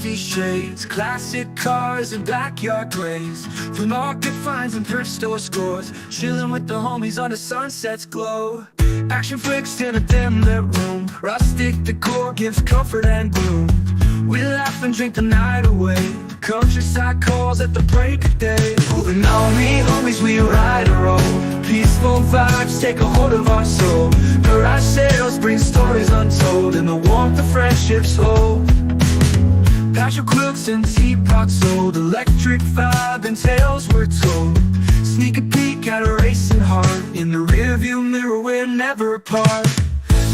coffee shades, classic cars and backyard grays, flea market finds and thrift store scores, chilling with the homies on the sunset's glow. Action flicks in a dim lit room, rustic decor gives comfort and gloom. We laugh and drink the night away, countryside calls at the break of day. Moving on me homies, we ride a roll, peaceful vibes take a hold of our soul. Garage sales bring stories untold, and the warmth of friendships hold. Patio quilts and teapots sold, electric vibe and tales were told. Sneak a peek at a racing heart, in the rearview mirror we're never apart.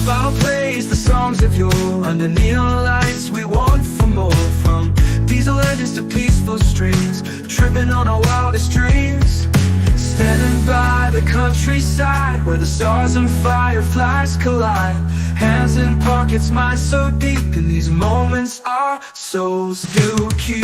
Final plays the songs of yore, under neon lights we want for more. From diesel engines to peaceful streams, tripping on our wildest dreams. Standing by the countryside, where the stars and fireflies collide. Hands in pockets, minds so deep, in these moments our souls do keep.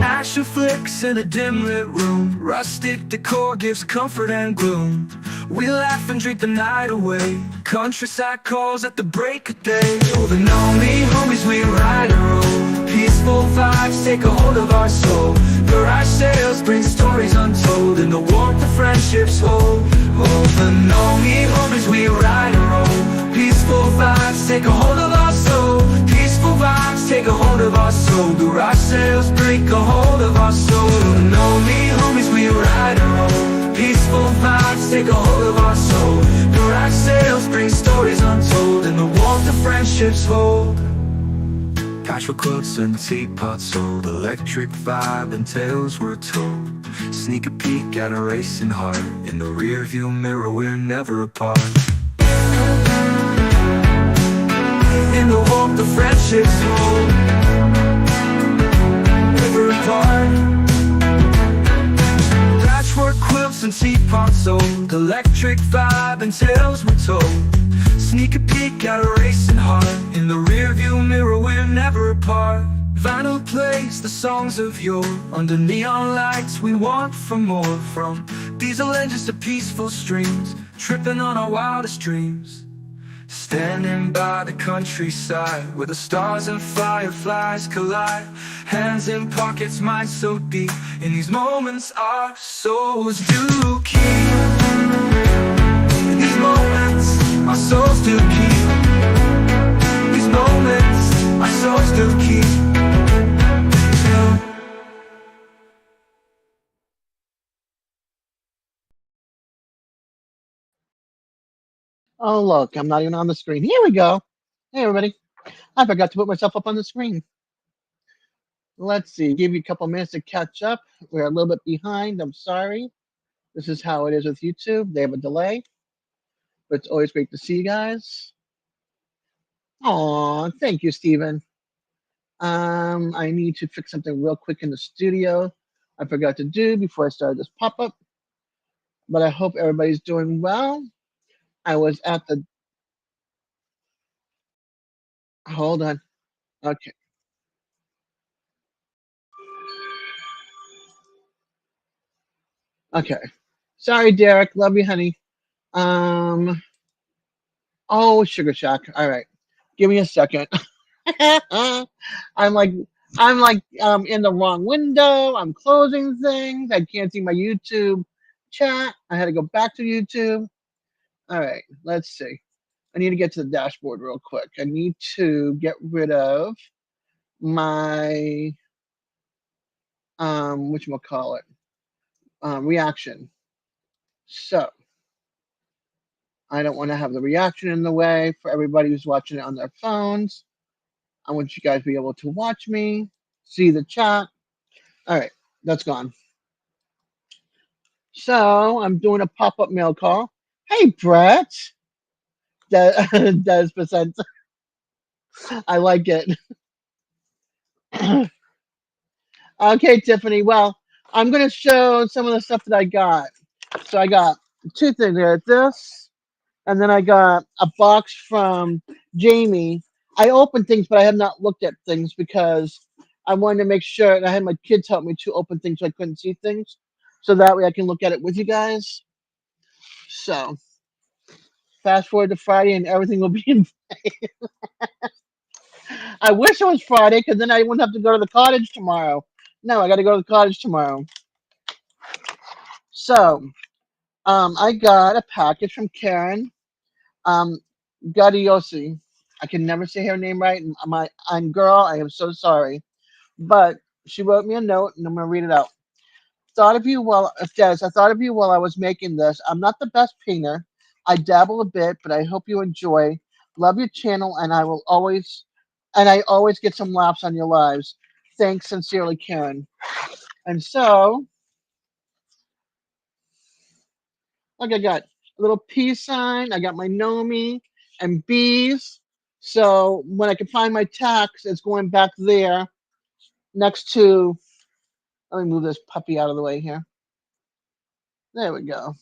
Action flicks in a dim lit room, rustic decor gives comfort and gloom. We laugh and drink the night away, countryside calls at the break of day. Moving on me homies, we ride a roll, peaceful vibes take a hold of our soul. Garage sales bring stories untold, and the warmth of friendships hold. Moving on me homies, we ride a roll, peaceful vibes take a hold of our soul. Peaceful vibes take a hold of our soul. Garage sales break a hold of our soul. Moving on me homies, we ride a roll, peaceful vibes take a hold of our soul. Garage sales bring stories untold, and the warmth of friendships hold. Patchwork quilts and teapots sold, electric vibe and tales were told. Sneak a peek at a racing heart, in the rearview mirror we're never apart. In the warmth of friendships hold, never apart. Patchwork quilts and teapots sold, electric vibe and tales were told. Sneak a peek at a racing heart, in the rearview mirror we're never apart. Vinyl plays the songs of yore, under neon lights we want for more. From diesel engines to peaceful streams, tripping on our wildest dreams. Standing by the countryside, where the stars and fireflies collide. Hands in pockets, minds so deep, in these moments our souls do keep. In these moments our souls do keep. These moments our souls do keep. Oh, look, I'm not even on the screen. Here we go. Hey, everybody. I forgot to put myself up on the screen. Let's see. Give you a couple minutes to catch up. We're a little bit behind. I'm sorry. This is how it is with YouTube. They have a delay. But it's always great to see you guys. Aw, thank you, Steven. I need to fix something real quick in the studio. I forgot to do before I started this pop-up. But I hope everybody's doing well. I was at the... Hold on. Okay. Okay. Sorry, Derek. Love you, honey. Um. Oh, Sugar Shack. All right. Give me a second. I'm like, I'm in the wrong window. I'm closing things. I can't see my YouTube chat. I had to go back to YouTube. All right. Let's see. I need to get to the dashboard real quick. I need to get rid of my whatchamacallit, reaction. So I don't want to have the reaction in the way for everybody who's watching it on their phones. I want you guys to be able to watch me, see the chat. All right, that's gone. So I'm doing a pop-up mail call. Hey, Brett. Des percent. I like it. Okay, Tiffany. Well, I'm going to show some of the stuff that I got. So I got two things. I got this, and then I got a box from Jamie. I opened things, but I have not looked at things because I wanted to make sure, and I had my kids help me to open things so I couldn't see things. so that way I can look at it with you guys. So fast forward to Friday and everything will be in. I wish it was Friday because then I wouldn't have to go to the cottage tomorrow. No, I got to go to the cottage tomorrow. So I got a package from Karen um, Gadiosi. I can never say her name right. I'm girl. I am so sorry, but she wrote me a note, and I'm gonna read it out. Thought of you while Des. I thought of you while I was making this. I'm not the best painter. I dabble a bit, but I hope you enjoy. Love your channel, and I always get some laughs on your lives. Thanks sincerely, Karen. And so, look, I got a little peace sign. I got my Nomi and bees. So when I can find my tax, it's going back there next to. Let me move this puppy out of the way here. There we go.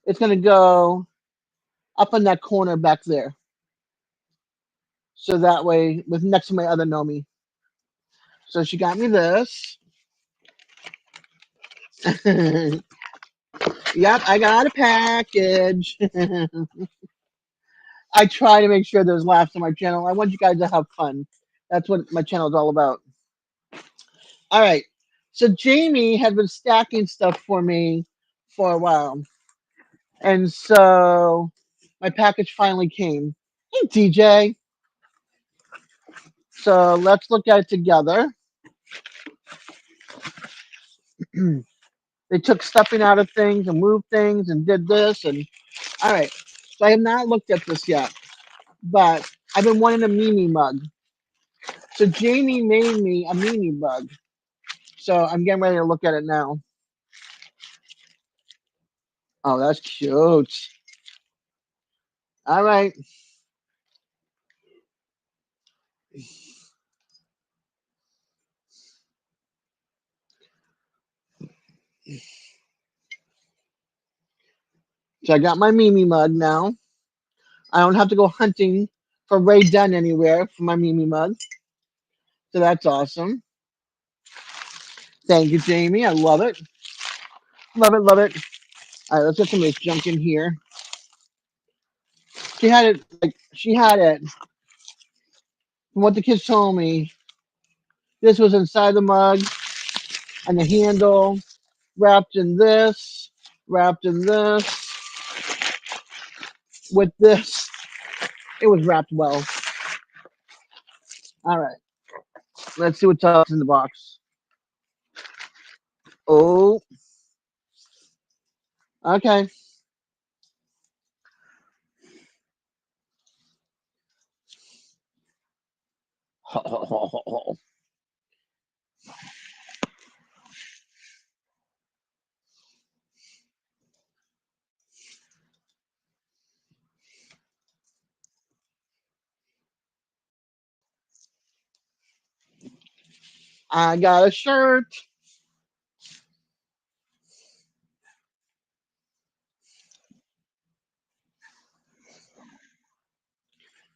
It's going to go up in that corner back there. So that way, with next to my other Nomi. So she got me this. Yep, I got a package. I try to make sure there's laughs on my channel. I want you guys to have fun. That's what my channel is all about. All right. So Jamie had been stacking stuff for me for a while. And so my package finally came. Hey, DJ. So let's look at it together. They took stuffing out of things and moved things and did this. And all right. So I have not looked at this yet, but I've been wanting a Mimi mug. So Jamie made me a Mimi mug. So I'm getting ready to look at it now. Oh, that's cute. All right. So I got my Mimi mug now. I don't have to go hunting for Ray Dunn anywhere for my Mimi mug. So that's awesome. Thank you, Jamie. I love it. Love it, love it. All right, let's get some of this junk in here. She had it, like, she had it. From what the kids told me, this was inside the mug and the handle wrapped in this, wrapped in this, with this. It was wrapped well. All right, let's see what's else in the box. Oh, okay. I got a shirt.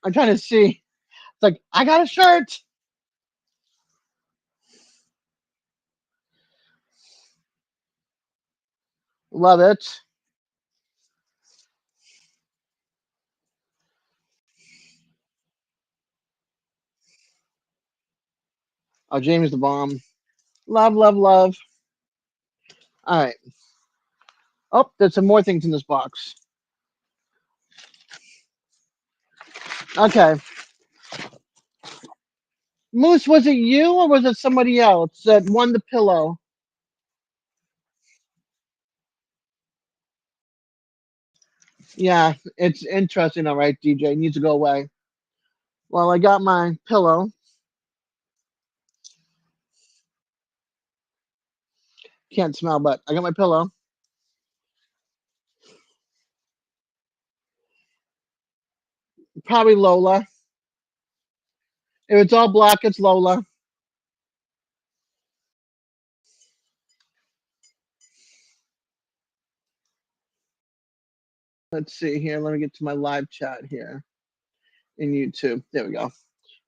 I'm trying to see. It's like, I got a shirt. Love it. Oh, Jamie's the bomb. Love, love, love. All right. Oh, there's some more things in this box. Okay. Moose, was it you or was it somebody else that won the pillow? Yeah, it's interesting. All right, DJ. It needs to go away. Well, I got my pillow. Can't smell, but I got my pillow. Probably Lola. If it's all black, it's Lola. Let's see here. Let me get to my live chat here in YouTube. There we go.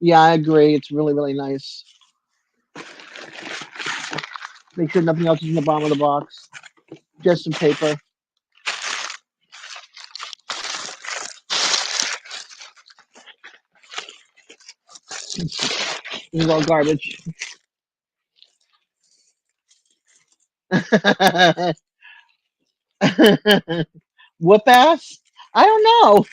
Yeah, I agree. It's really, really nice. Make sure nothing else is in the bottom of the box. Just some paper. This is all garbage. Whoop ass? I don't know.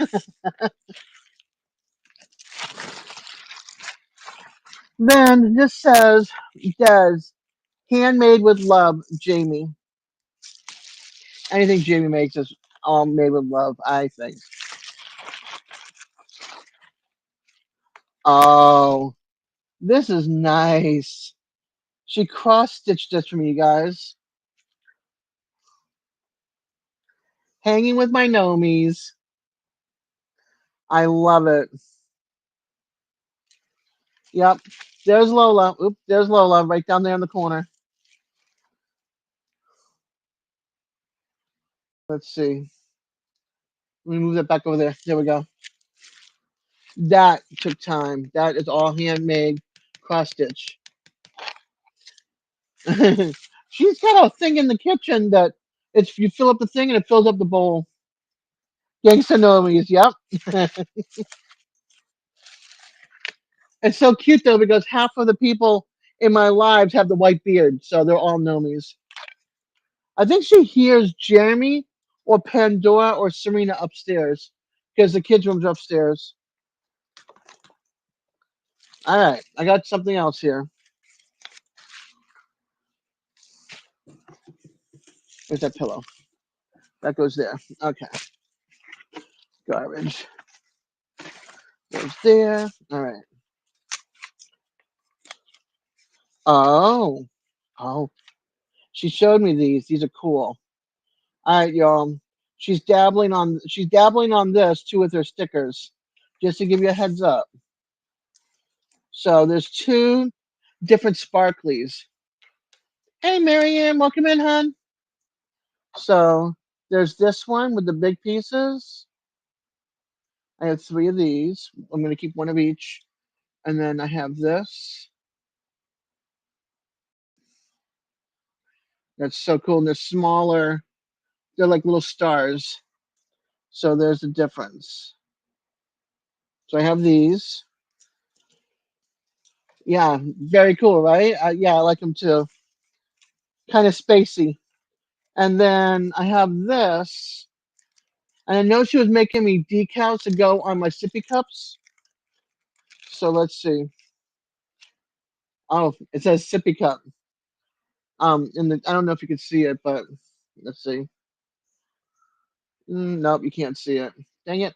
Then this says, Des, handmade with love, Jamie. Anything Jamie makes is all made with love, I think. Oh, this is nice. She cross stitched this for me, you guys. Hanging with my nomies. I love it. Yep. There's Lola. Oop, there's Lola right down there in the corner. Let's see. Let me move that back over there. There we go. That took time. That is all handmade cross stitch. She's got a thing in the kitchen that it's you fill up the thing and it fills up the bowl. Gangsta nomies, yep. It's so cute though because half of the people in my lives have the white beard, so they're all nomies. I think she hears Jeremy or Pandora or Serena upstairs because the kids' room's upstairs. All right, I got something else here. Where's that pillow? That goes there. Okay, garbage goes there. All right. Oh, oh, she showed me these. These are cool. All right, y'all. She's dabbling on this too with her stickers, just to give you a heads up. So there's two different sparklies. Hey, Marianne, welcome in, hon. So there's this one with the big pieces. I have three of these. I'm gonna keep one of each, and then I have this. That's so cool. And they're smaller. They're like little stars. So there's the difference. So I have these. Yeah, very cool, right? Yeah, I like them too. Kind of spacey. And then I have this. And I know she was making me decals to go on my sippy cups. So let's see. Oh, it says sippy cup. I don't know if you can see it, but let's see. Nope, you can't see it. Dang it.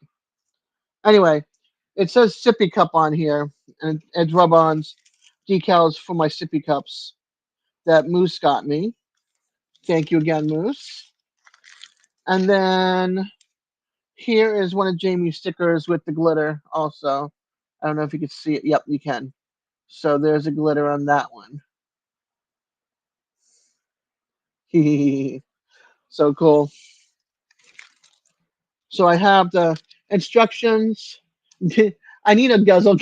Anyway, it says sippy cup on here, and it's rub-ons, decals for my sippy cups that Moose got me. Thank you again, Moose. And then here is one of Jamie's stickers with the glitter also. I don't know if you can see it. Yep, you can. So there's a glitter on that one. So cool. So I have the instructions. I need a guzzle.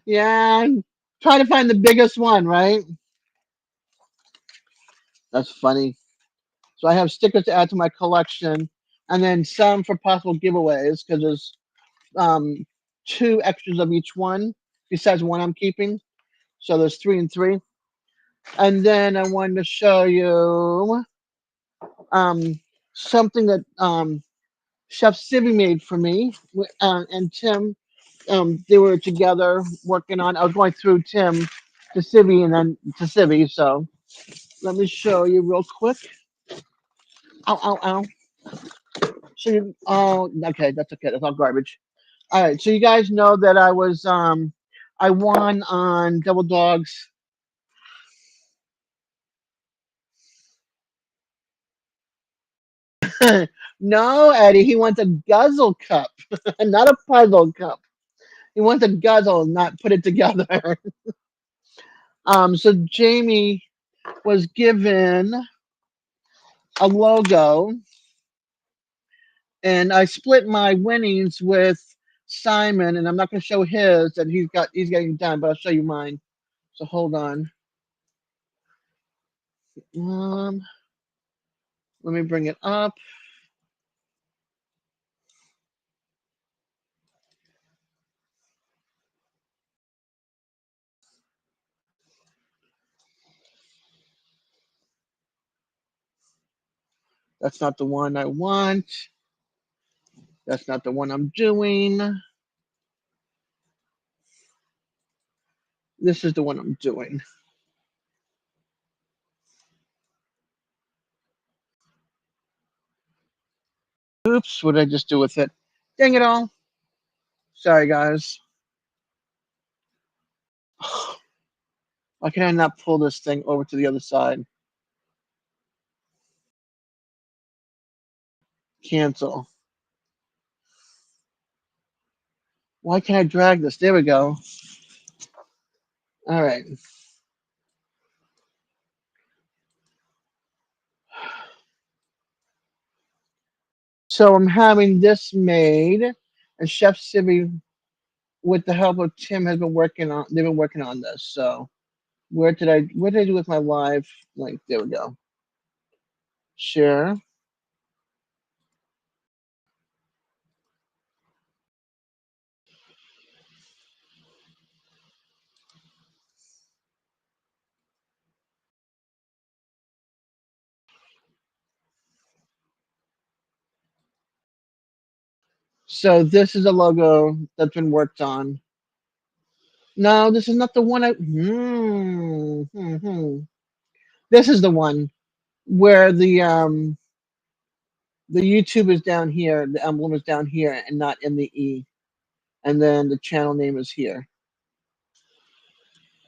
Yeah, try to find the biggest one, right? That's funny. So I have stickers to add to my collection, and then some for possible giveaways because there's um, two extras of each one besides one I'm keeping. So there's three and three. And then I wanted to show you um, something that Chef Civi made for me and Tim. They were together working on. I was going through Tim to Civi and then to Civi. So let me show you real quick. Ow, ow, ow. So oh, okay, that's okay. That's all garbage. All right. So you guys know that I won on Double Dogs. No, Eddie, he wants a guzzle cup, not a puzzle cup. He wants a guzzle, not put it together. So Jamie was given a logo, and I split my winnings with Simon, and I'm not going to show his that he's getting done, but I'll show you mine. So hold on. Um, Let me bring it up. That's not the one I want. That's not the one I'm doing. This is the one I'm doing. Oops, what did I just do with it? Dang it all. Sorry, guys. Why can I not pull this thing over to the other side? Cancel. Why can't I drag this? There we go. All right. So I'm having this made, and Chef Sibby, with the help of Tim, has been working on. They've been working on this. So What did I do with my live link? There we go. Share. So this is a logo that's been worked on. No, this is not the one I. This is the one where the YouTube is down here, the emblem is down here, and not in the E, and then the channel name is here.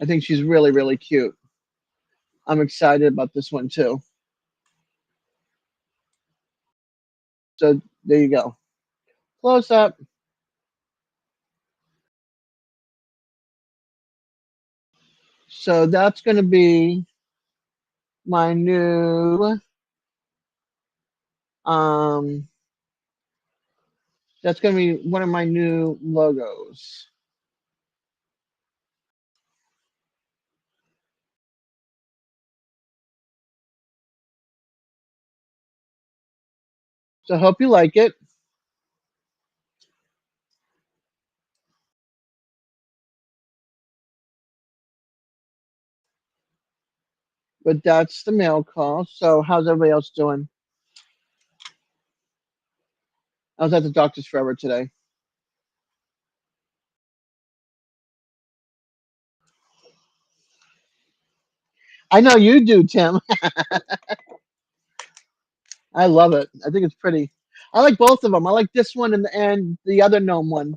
I think she's really really cute. I'm excited about this one too. So there you go. Close up. So that's going to be my new um that's going to be one of my new logos. So I hope you like it. But that's the mail call. So how's everybody else doing? I was at the doctor's forever today. I know you do, Tim. I love it. I think it's pretty. I like both of them. I like this one and the other gnome one.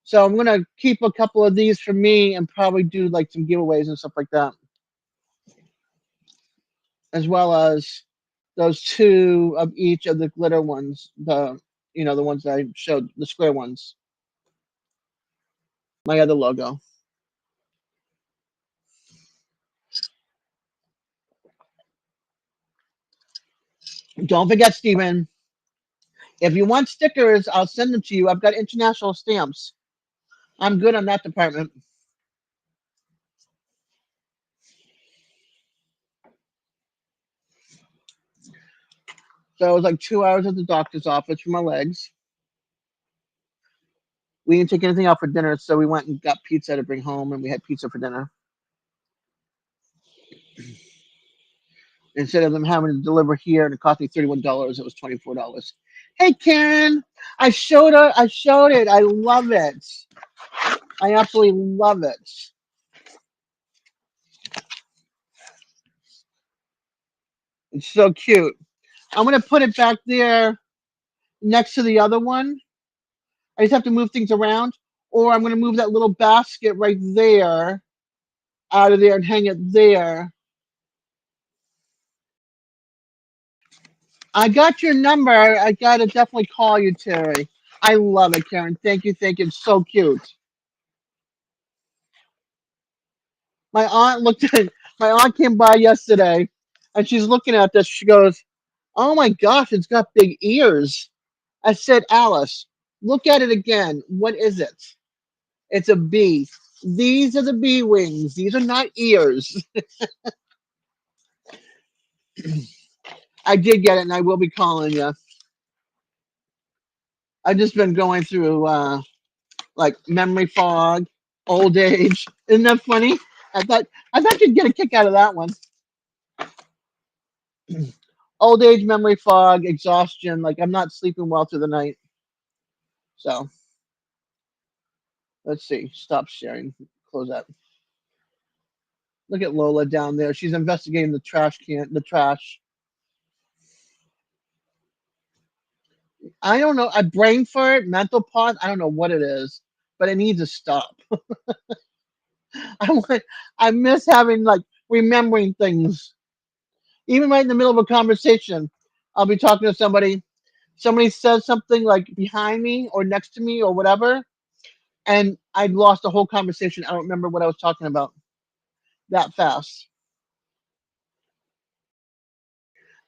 So I'm gonna keep a couple of these for me and probably do like some giveaways and stuff like that, as well as those two of each of the glitter ones. The ones that I showed, the square ones. My other logo. Don't forget, Steven, if you want stickers, I'll send them to you. I've got international stamps. I'm good on that department. So it was like 2 hours at the doctor's office for my legs. We didn't take anything out for dinner, so we went and got pizza to bring home, and we had pizza for dinner. Instead of them having to deliver here and it cost me $31, it was $24. Hey Karen, I showed her. I showed it. I love it. I absolutely love it. It's so cute. I'm gonna put it back there next to the other one. I just have to move things around, or I'm gonna move that little basket right there out of there and hang it there. I got your number. I gotta definitely call you, Terry. I love it, Karen. Thank you. Thank you. It's so cute. My aunt looked at my aunt came by yesterday and she's looking at this. She goes, "Oh my gosh, it's got big ears." I said, "Alice, look at it again. What is it?" It's a bee. These are the bee wings. These are not ears. I did get it, and I will be calling you. I've just been going through like memory fog, old age. Isn't that funny? I thought you'd get a kick out of that one. Old age, memory fog, exhaustion. Like I'm not sleeping well through the night. So let's see. Stop sharing. Close that. Look at Lola down there. She's investigating the trash can. The trash. I don't know. A brain fart, mental pause. I don't know what it is, but it needs to stop. I want. I miss having like remembering things. Even right in the middle of a conversation, I'll be talking to somebody. Somebody says something like behind me or next to me or whatever, and I lost the whole conversation. I don't remember what I was talking about that fast.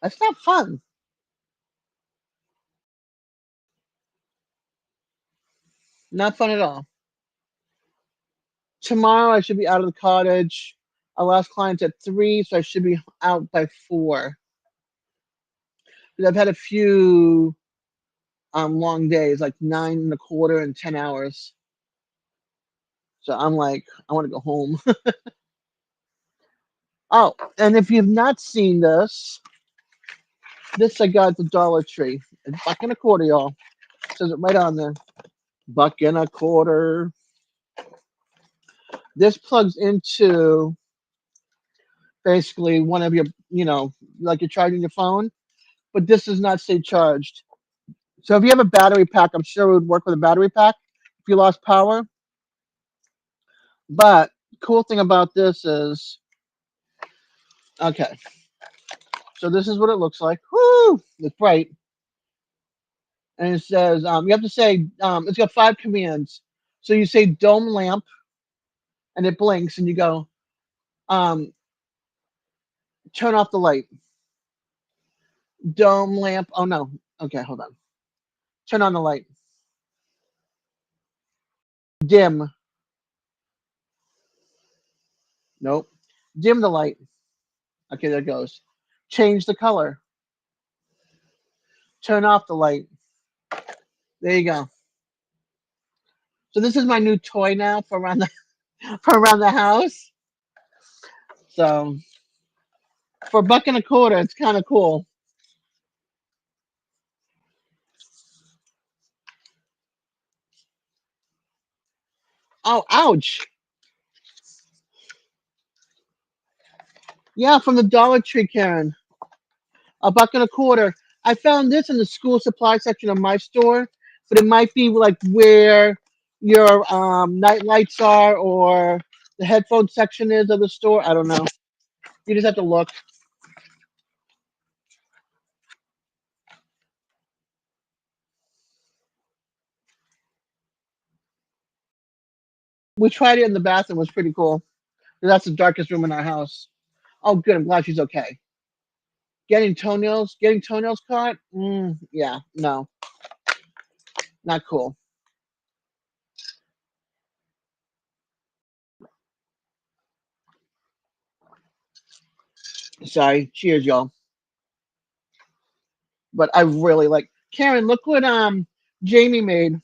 That's not fun. Not fun at all. Tomorrow I should be out of the cottage. Our last client's at 3, so I should be out by 4. Because I've had a few long days, like 9 and a quarter and 10 hours. So I'm like, I want to go home. Oh, and if you've not seen this I got at the Dollar Tree. It's $1.25, y'all. It says it right on there. $1.25. This plugs into basically one of your, like you're charging your phone, but this does not stay charged. So if you have a battery pack, I'm sure it would work with a battery pack if you lost power. But cool thing about this is, okay, so this is what it looks like. Woo! It's bright. And it says, you have to say, it's got 5 commands. So you say dome lamp, and it blinks, and you go, um, turn off the light. Dome lamp. Oh, no. Okay, hold on. Turn on the light. Dim. Nope. Dim the light. Okay, there it goes. Change the color. Turn off the light. There you go. So this is my new toy now for around the for around the house. So for $1.25, it's kind of cool. Oh, ouch! Yeah, from the Dollar Tree, Karen. $1.25. I found this in the school supply section of my store, but it might be like where your night lights are or the headphone section is of the store. I don't know. You just have to look. We tried it in the bathroom. It was pretty cool. That's the darkest room in our house. Oh, good. I'm glad she's okay. Getting toenails caught. Yeah, no, not cool. Sorry. Cheers, y'all. But I really like Karen. Look what Jamie made,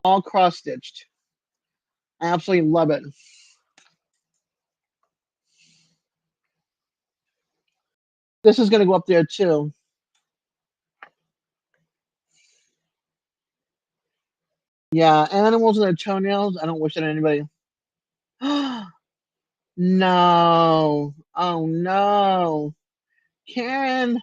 all cross stitched. I absolutely love it. This is gonna go up there too. Yeah, animals and their toenails. I don't wish that on anybody. No. Oh no. Karen.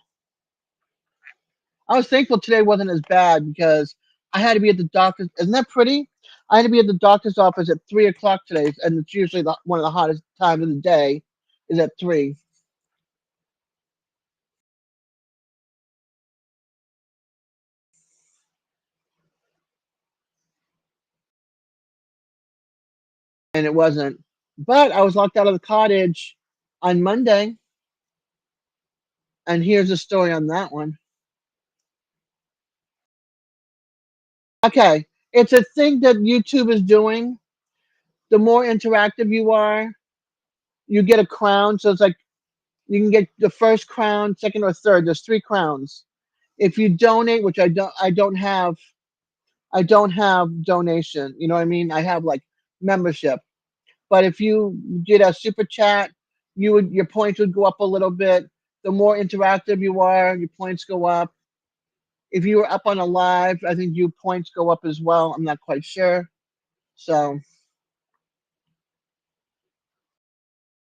I was thankful today wasn't as bad because I had to be at the doctor's. Isn't that pretty? I had to be at the doctor's office at 3 o'clock today, and it's usually one of the hottest times of the day is at 3. And it wasn't. But I was locked out of the cottage on Monday, and here's the story on that one. Okay, it's a thing that YouTube is doing. The more interactive you are, you get a crown. So it's like you can get the first crown, second or third. There's three crowns. If you donate, which I don't have donation. You know what I mean? I have like membership. But if you did a super chat, your points would go up a little bit. The more interactive you are, your points go up. If you were up on a live, I think your points go up as well. I'm not quite sure. So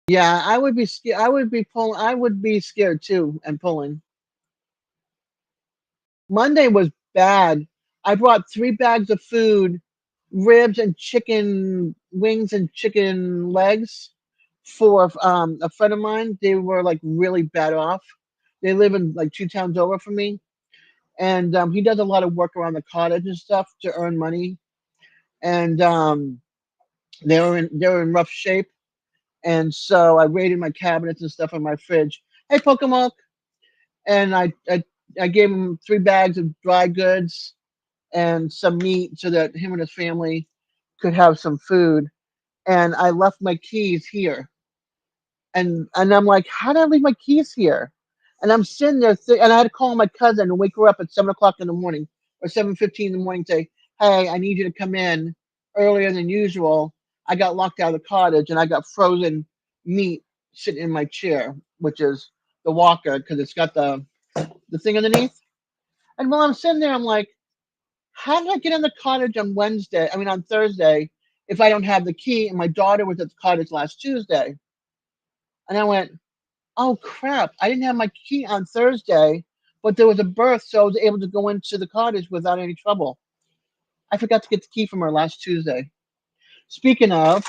yeah, I would be scared. I would be pulling. I would be scared too and pulling. Monday was bad. I brought 3 bags of food, ribs and chicken wings and chicken legs for a friend of mine. They were like really bad off. They live in like 2 towns over from me, and he does a lot of work around the cottage and stuff to earn money. And they were in rough shape. And so I raided my cabinets and stuff in my fridge. Hey, Pokemon! And I gave him 3 bags of dry goods and some meat so that him and his family could have some food. And I left my keys here. And I'm like, how did I leave my keys here? And I'm sitting there, and I had to call my cousin and wake her up at 7 o'clock in the morning or 7:15 in the morning. Say, hey, I need you to come in earlier than usual. I got locked out of the cottage, and I got frozen meat sitting in my chair, which is the walker because it's got the thing underneath. And while I'm sitting there, I'm like, how did I get in the cottage on Wednesday? I mean, on Thursday, if I don't have the key? And my daughter was at the cottage last Tuesday. And I went, oh crap, I didn't have my key on Thursday, but there was a birth, so I was able to go into the cottage without any trouble. I forgot to get the key from her last Tuesday. Speaking of,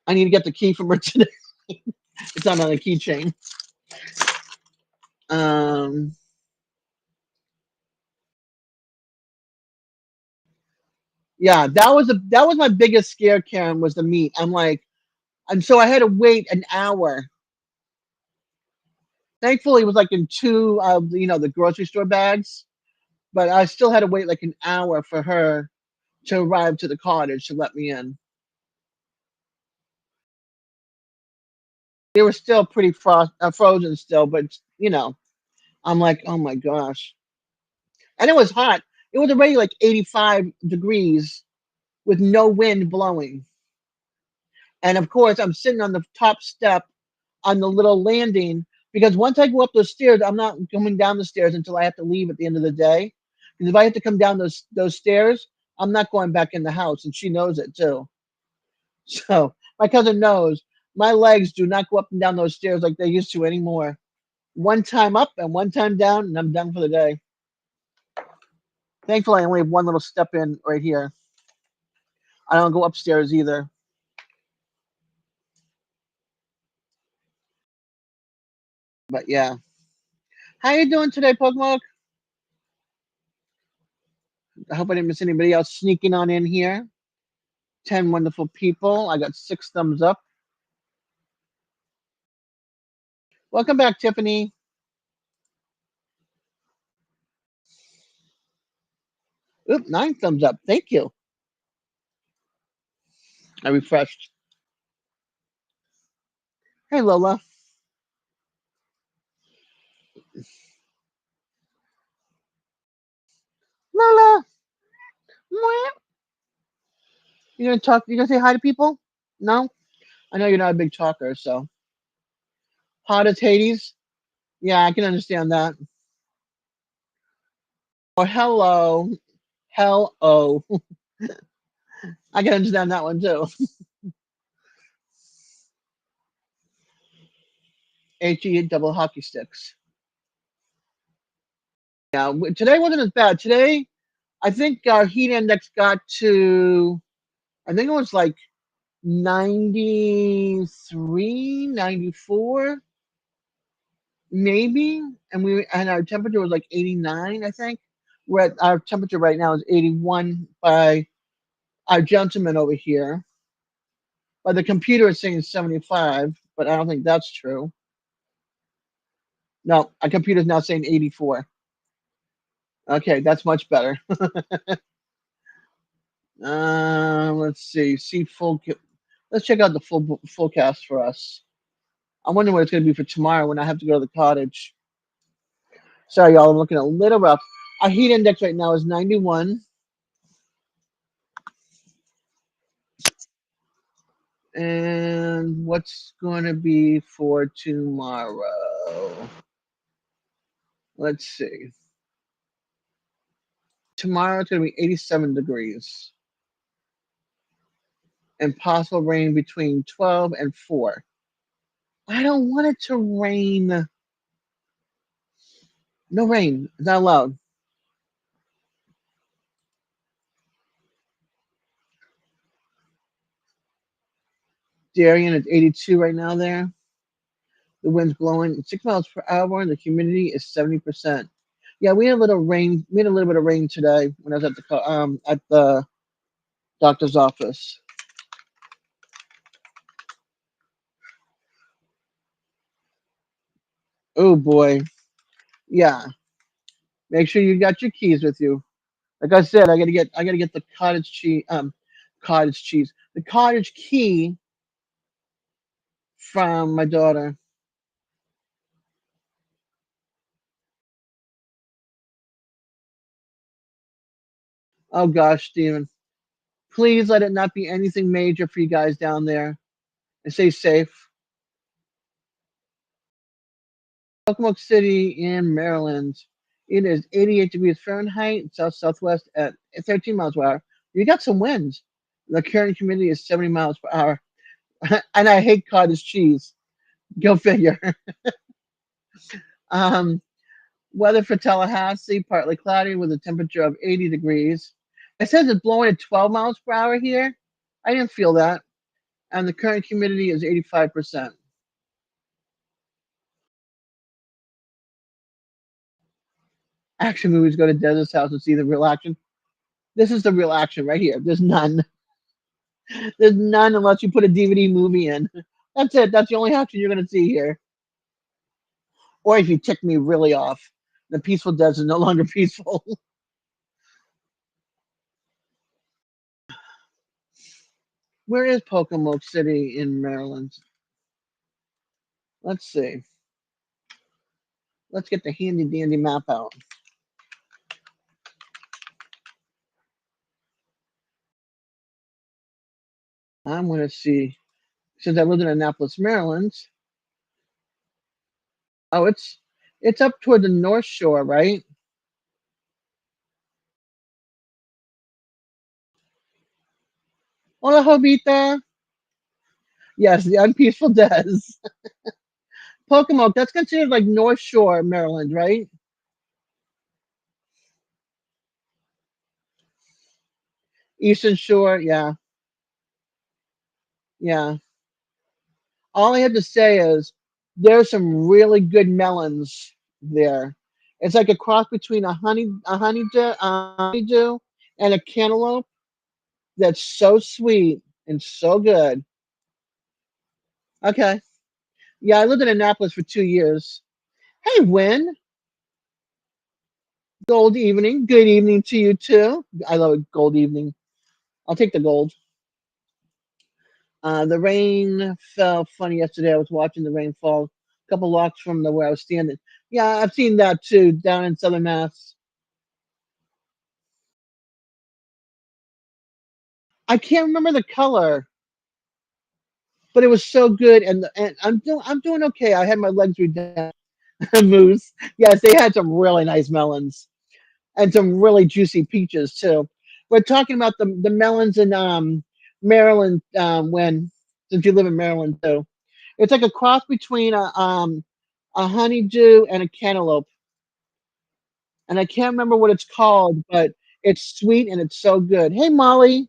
I need to get the key from her today. It's not on a keychain. Um, yeah, that was my biggest scare, Karen, was the meat. I'm like, and so I had to wait an hour. Thankfully, it was like in two of the grocery store bags, but I still had to wait like an hour for her to arrive to the cottage to let me in. They were still pretty frozen still, but I'm like, oh my gosh, and it was hot. It was already like 85 degrees with no wind blowing, and of course I'm sitting on the top step on the little landing because once I go up those stairs, I'm not coming down the stairs until I have to leave at the end of the day. Because if I have to come down those stairs, I'm not going back in the house, and she knows it too. So my cousin knows my legs do not go up and down those stairs like they used to anymore. One time up and one time down, and I'm done for the day. Thankfully, I only have one little step in right here. I don't go upstairs either. But yeah, how you doing today, Pokemon? I hope I didn't miss anybody else sneaking on in here. 10 wonderful people. I got 6 thumbs up. Welcome back, Tiffany. Oop, 9 thumbs up. Thank you. I refreshed. Hey, Lola. Lola. Mwah. You gonna talk? You gonna say hi to people? No. I know you're not a big talker, so hot as Hades. Yeah, I can understand that. Or hello, hello. I can understand that one too. HE double hockey sticks. Yeah, today wasn't as bad. Today, I think our heat index got to, I think it was like 93, 94, maybe. And our temperature was like 89, I think. Our temperature right now is 81 by our gentleman over here. But the computer is saying 75, but I don't think that's true. No, our computer's now saying 84. Okay, that's much better. Let's see. See full. Let's check out the full cast for us. I wonder what it's going to be for tomorrow when I have to go to the cottage. Sorry, y'all. I'm looking a little rough. Our heat index right now is 91. And what's going to be for tomorrow? Let's see. Tomorrow it's going to be 87 degrees and possible rain between 12 and 4. I don't want it to rain. No rain. It's not allowed. Darien is 82 right now there. The wind's blowing 6 miles per hour and the humidity is 70%. Yeah, we had a little rain. We had a little bit of rain today when I was at the doctor's office. Oh boy. Yeah. Make sure you got your keys with you. Like I said, I gotta get the cottage cheese. The cottage key from my daughter. Oh gosh, Steven. Please let it not be anything major for you guys down there and stay safe. Pocomoke City in Maryland. It is 88 degrees Fahrenheit, south southwest at 13 miles per hour. You got some wind. The current humidity is 70 miles per hour. And I hate cottage cheese. Go figure. Um, Weather for Tallahassee, partly cloudy with a temperature of 80 degrees. It says it's blowing at 12 miles per hour here. I didn't feel that. And the current humidity is 85%. Action movies go to Desert's house and see the real action. This is the real action right here. There's none. There's none unless you put a DVD movie in. That's it. That's the only action you're going to see here. Or if you tick me really off, the Peaceful-Dez is no longer peaceful. Where is Pocomoke City in Maryland? Let's see. Let's get the handy dandy map out. I'm going to see. Since I lived in Annapolis, Maryland. Oh, it's up toward the North Shore, right? Hola, Jovita. Yes, the unpeaceful Des. Pocomoke, that's considered like North Shore, Maryland, right? Eastern Shore, yeah, yeah. All I have to say is there's some really good melons there. It's like a cross between a honeydew and a cantaloupe that's so sweet and so good. Okay. Yeah, I lived in Annapolis for 2 years. Hey, Win. Gold evening. Good evening to you too. I love a gold evening. I'll take the gold. The rain fell funny yesterday. I was watching the rain fall a couple blocks from where I was standing. Yeah, I've seen that too down in Southern Mass. I can't remember the color, but it was so good. And I'm doing okay. I had my legs redone. Moose. Yes, they had some really nice melons and some really juicy peaches too. We're talking about the melons in Maryland when since you live in Maryland too. It's like a cross between a honeydew and a cantaloupe, and I can't remember what it's called, but it's sweet and it's so good. Hey Molly,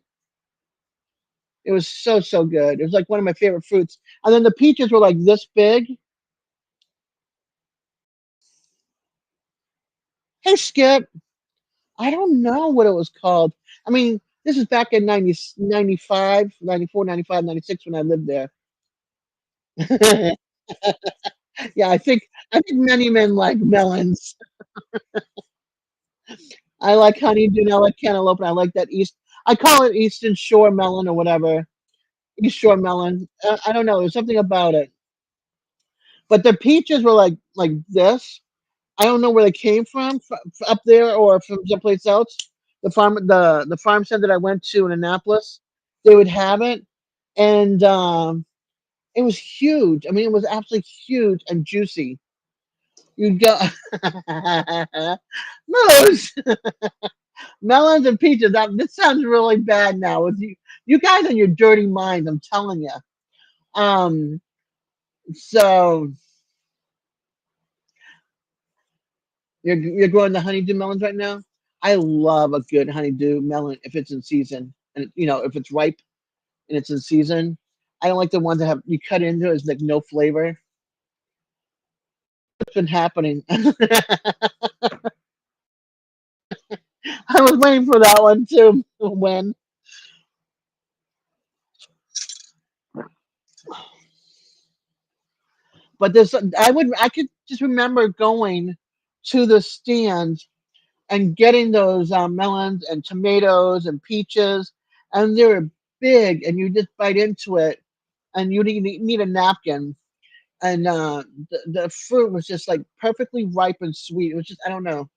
it was so good. It was like one of my favorite fruits. And then the peaches were like this big. Hey Skip, I don't know what it was called. I mean, this is back in 90 95, 94, 95, 96 when I lived there. Yeah, I think many men like melons. I like honeydew. And I like cantaloupe. And I like that east. I call it Eastern Shore melon or whatever. East Shore melon. I don't know. There's something about it. But the peaches were like this. I don't know where they came from, up there or from someplace else. The farm center that I went to in Annapolis, they would have it, and it was huge. I mean, it was absolutely huge and juicy. You go Moose, melons and peaches. This sounds really bad now. With you guys and your dirty minds, I'm telling you. Um, so you're growing the honeydew melons right now. I love a good honeydew melon if it's in season, and if it's ripe and it's in season. I don't like the ones that have you cut into it, it's like no flavor. What's been happening? I was waiting for that one to win. But this, I could just remember going to the stand and getting those melons and tomatoes and peaches, and they were big, and you just bite into it, and you need a napkin, and the fruit was just like perfectly ripe and sweet. It was just I don't know.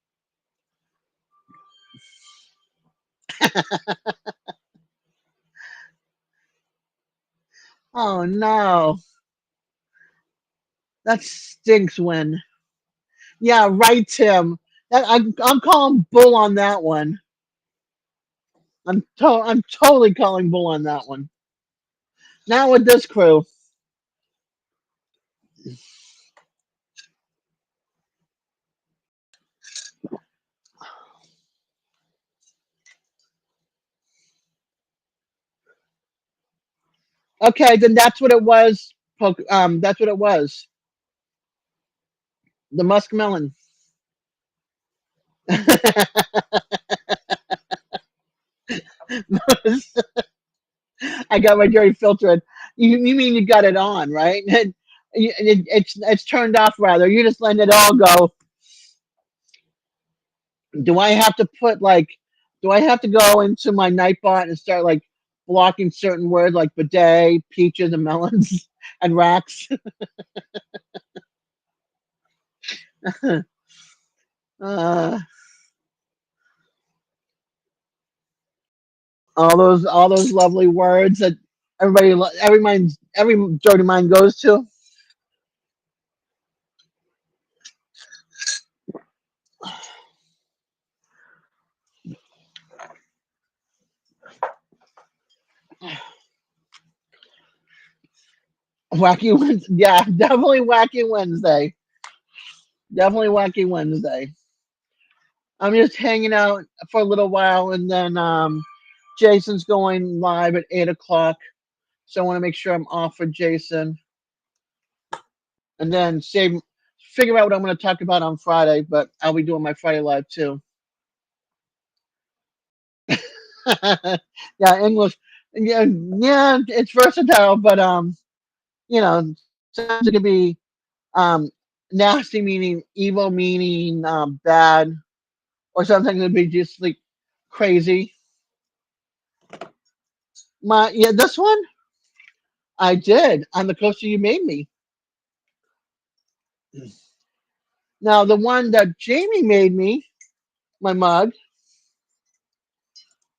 Oh no, that stinks. When yeah, right, Tim. I'm calling bull on that one. I'm totally calling bull on that one. Not with this crew. Okay, then that's what it was. That's what it was. The muskmelon. I got my dirty filter in. You mean you got it on, right? It's turned off rather. You're just letting it all go. Do I have to put like? Do I have to go into my Nightbot and start like blocking certain words like bidet, peaches, and melons and racks? uh, all those lovely words that every dirty mind goes to. Wacky Wednesday. Yeah, definitely Wacky Wednesday. Definitely Wacky Wednesday. I'm just hanging out for a little while, and then Jason's going live at 8 o'clock. So I want to make sure I'm off for Jason, and then figure out what I'm going to talk about on Friday. But I'll be doing my Friday live too. Yeah, English. Yeah, yeah, it's versatile, but sometimes it can be um, nasty meaning evil meaning bad, or sometimes it'd be just like crazy. This one I did on the coaster you made me. Now the one that Jamie made me, my mug,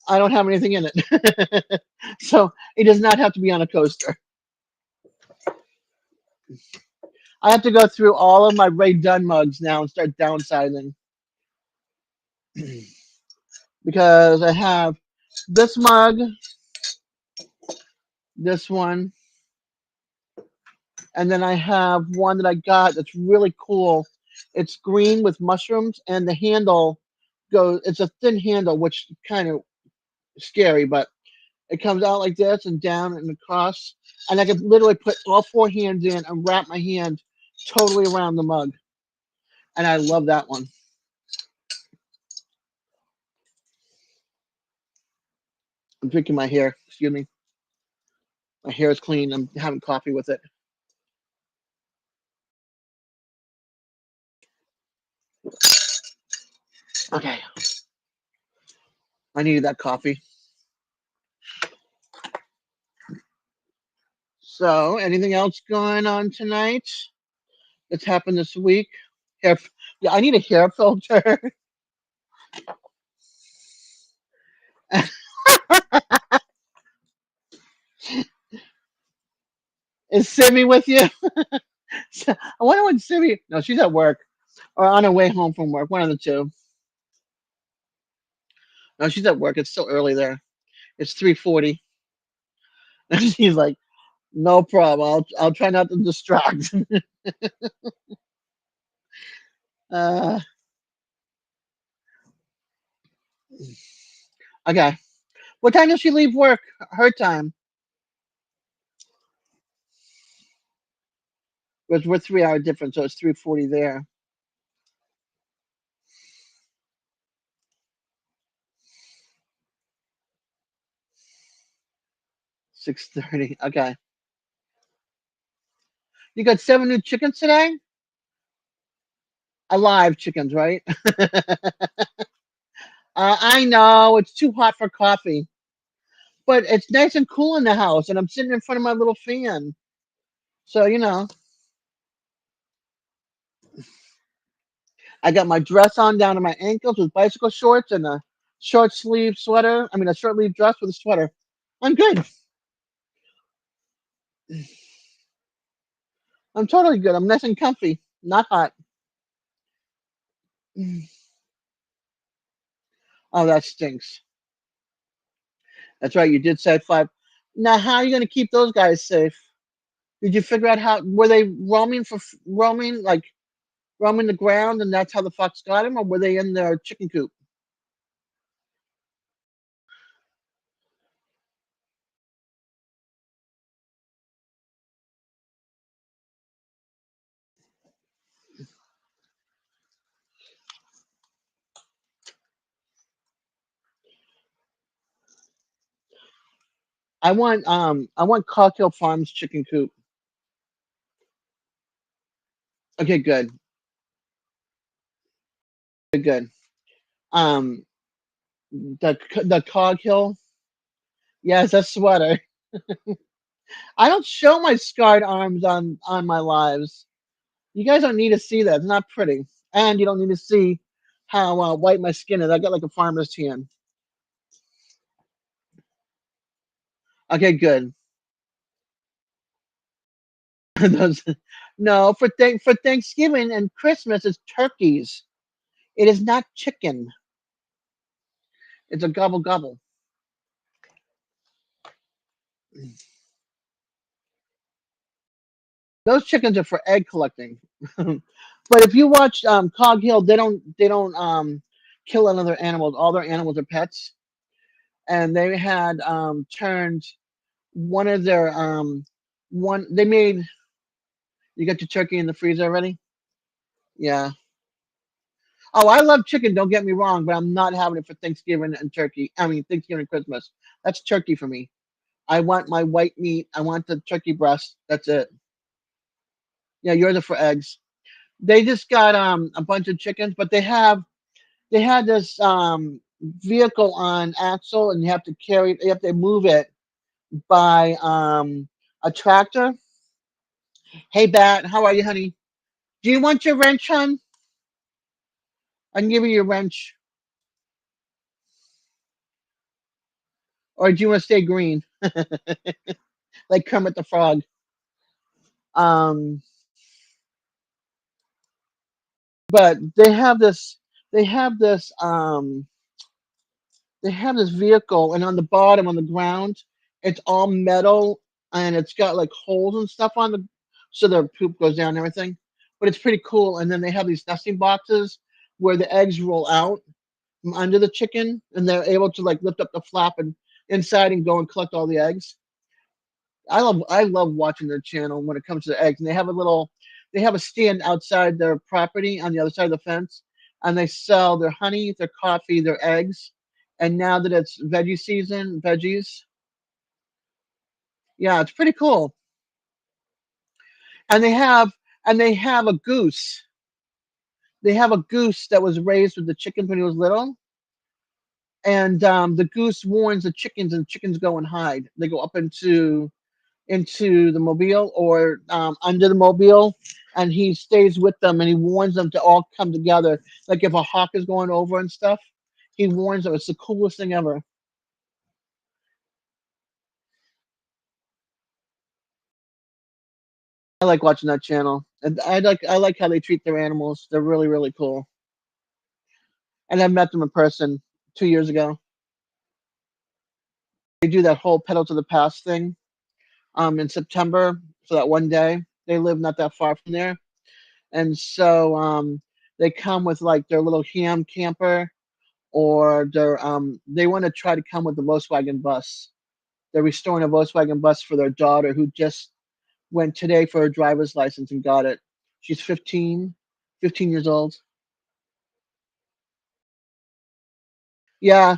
I don't have anything in it, so it does not have to be on a coaster. I have to go through all of my Ray Dunn mugs now and start downsizing because I have this mug, this one, and then I have one that I got that's really cool. It's green with mushrooms, and the handle goes. It's a thin handle, which kind of scary, but it comes out like this and down and across, and I can literally put all four hands in and wrap my hand totally around the mug, and I love that one. I'm drinking my hair. Excuse me. My hair is clean. I'm having coffee with it. Okay, I needed that coffee. So, anything else going on tonight that's happened this week? Hair, yeah, I need a hair filter. Is Simi with you? I wonder when Simi. No, she's at work or on her way home from work. One of the two. No, she's at work. It's still early there. It's 3:40. And she's like, no problem. I'll try not to distract. uh, okay. What time does she leave work? Her time. We're 3 hour difference, so it's 3:40 there. 6:30. Okay. You got 7 new chickens today? Alive chickens, right? I know it's too hot for coffee, but it's nice and cool in the house, and I'm sitting in front of my little fan. So I got my dress on down to my ankles with bicycle shorts and a short sleeve sweater. I mean, a short sleeve dress with a sweater. I'm good. I'm totally good. I'm nice and comfy, not hot. Oh, that stinks. That's right. You did say five. Now, how are you going to keep those guys safe? Did you figure out how were they roaming roaming like roaming the ground, and that's how the fox got him, or were they in their chicken coop? I want Cocktail Farms chicken coop. Okay, good, good, good. Um, the Cog Hill. Yes, that sweater. I don't show my scarred arms on my lives. You guys don't need to see that. It's not pretty, and you don't need to see how white my skin is. I got like a farmer's tan. Okay, good. Those, no, for Thanksgiving and Christmas, it's turkeys. It is not chicken. It's a gobble gobble. Those chickens are for egg collecting. But if you watch Cog Hill, they don't kill another animals. All their animals are pets, and they had turned one of their one. They made you got your turkey in the freezer already. Yeah. Oh, I love chicken. Don't get me wrong, but I'm not having it for Thanksgiving and turkey. I mean Thanksgiving and Christmas. That's turkey for me. I want my white meat. I want the turkey breast. That's it. Yeah, yours are for eggs. They just got a bunch of chickens, but they had this vehicle on axle, and you have to carry you have to move it by a tractor. Hey Bat, how are you, honey? Do you want your wrench, hon? I can give you your wrench. Or do you want to stay green? Like Kermit the Frog. Um but they have this they have this vehicle, and on the bottom on the ground it's all metal, and it's got like holes and stuff on the so the poop goes down and everything, but it's pretty cool. And then they have these nesting boxes where the eggs roll out from under the chicken, and they're able to like lift up the flap and inside and go and collect all the eggs. I love watching their channel when it comes to the eggs. And they have a stand outside their property on the other side of the fence, and they sell their honey, their coffee, their eggs. And now that it's veggie season, veggies, yeah, it's pretty cool. And they have a goose. they have a goose that was raised with the chickens when he was little, and the goose warns the chickens, and the chickens go and hide. They go up into the mobile or under the mobile, and he stays with them and he warns them to all come together. Like if a hawk is going over and stuff, he warns them. It's the coolest thing ever. I like watching that channel, and I like how they treat their animals. They're really really cool. And I met them in person 2 years ago. They do that whole pedal to the past thing in September for that one day. They live not that far from there, and so they come with like their little ham camper, or they want to try to come with the Volkswagen bus. They're restoring a Volkswagen bus for their daughter who just went today for her driver's license and got it. She's 15 years old. Yeah.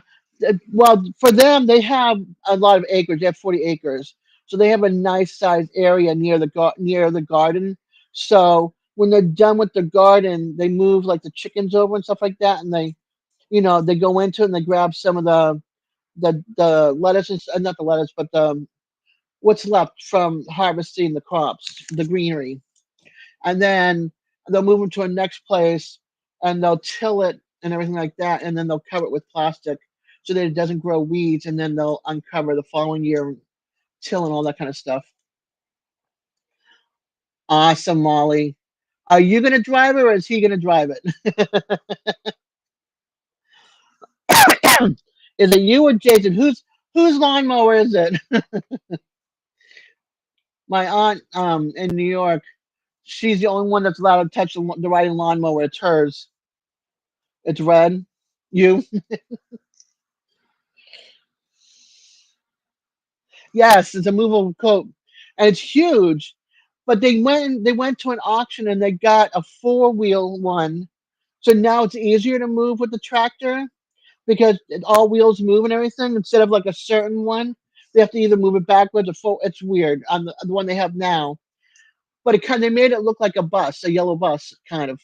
Well, for them, they have a lot of acres. They have 40 acres, so they have a nice sized area near the garden. So when they're done with the garden, they move like the chickens over and stuff like that, and they go into it and they grab some of the lettuce, not the lettuce, but what's left from harvesting the crops, the greenery, and then they'll move them to a next place and they'll till it and everything like that, and then they'll cover it with plastic so that it doesn't grow weeds, and then they'll uncover the following year, till and all that kind of stuff. Awesome, Molly. Are you gonna drive it or is he gonna drive it? Is it you or Jason? Whose lawnmower is it? My aunt in New York, she's the only one that's allowed to touch the riding lawnmower. It's hers. It's red. You? Yes, it's a movable coat, and it's huge. But they went to an auction and they got a four-wheel one. So now it's easier to move with the tractor because all wheels move and everything instead of like a certain one. They have to either move it backwards or forward. It's weird on the one they have now. But they made it look like a bus, a yellow bus kind of.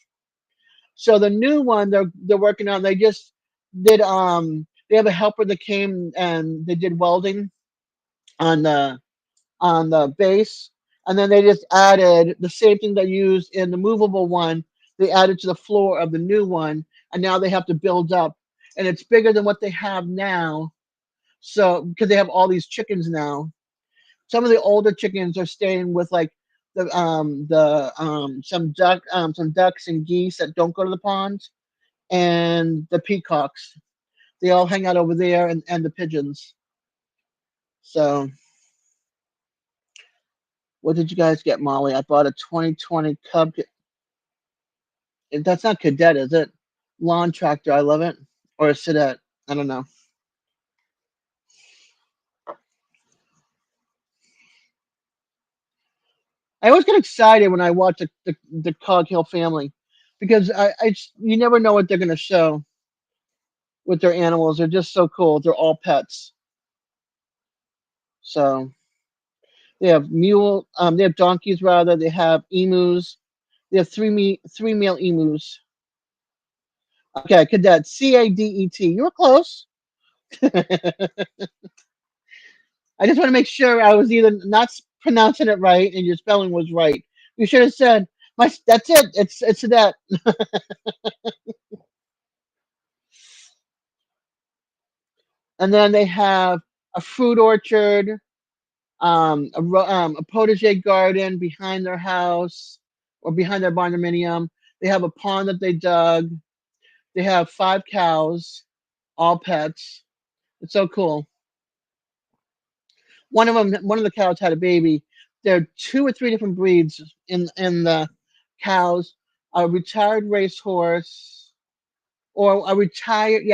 So the new one they're working on, they just did they have a helper that came and they did welding on the base, and then they just added the same thing they used in the movable one. They added to the floor of the new one, and now they have to build up, and it's bigger than what they have now. So because they have all these chickens now, some of the older chickens are staying with like the some ducks and geese that don't go to the ponds, and the peacocks. They all hang out over there, and the pigeons. So what did you guys get, Molly? I bought a 2020 Cub. That's not cadet, is it? Lawn tractor. I love it. Or a cadet. I don't know. I always get excited when I watch the Cog Hill family because you never know what they're going to show with their animals. They're just so cool. They're all pets. So they have donkeys rather. They have emus. They have three male emus. Okay, cadet. Cadet. You were close. I just want to make sure I was either not pronouncing it right and your spelling was right. You should have said my. That's it. It's that. And then they have a fruit orchard, a potager garden behind their house or behind their barndominium. They have a pond that they dug. They have 5 cows, all pets. It's so cool. One of the cows had a baby. There are 2 or 3 different breeds in the cows. A retired racehorse, or retired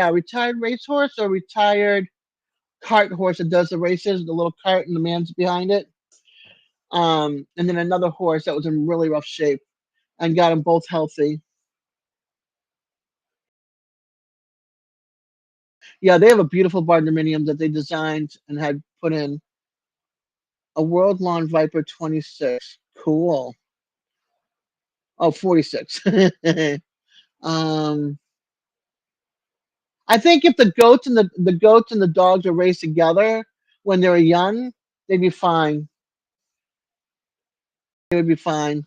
racehorse, or retired cart horse that does the races, the little cart and the man's behind it. And then another horse that was in really rough shape and got them both healthy. Yeah, they have a beautiful barndominium that they designed and had put in a World Lawn Viper 26. Cool. Oh, 46. Um, I think if the goats and the dogs were raised together when they were young, they'd be fine. They would be fine.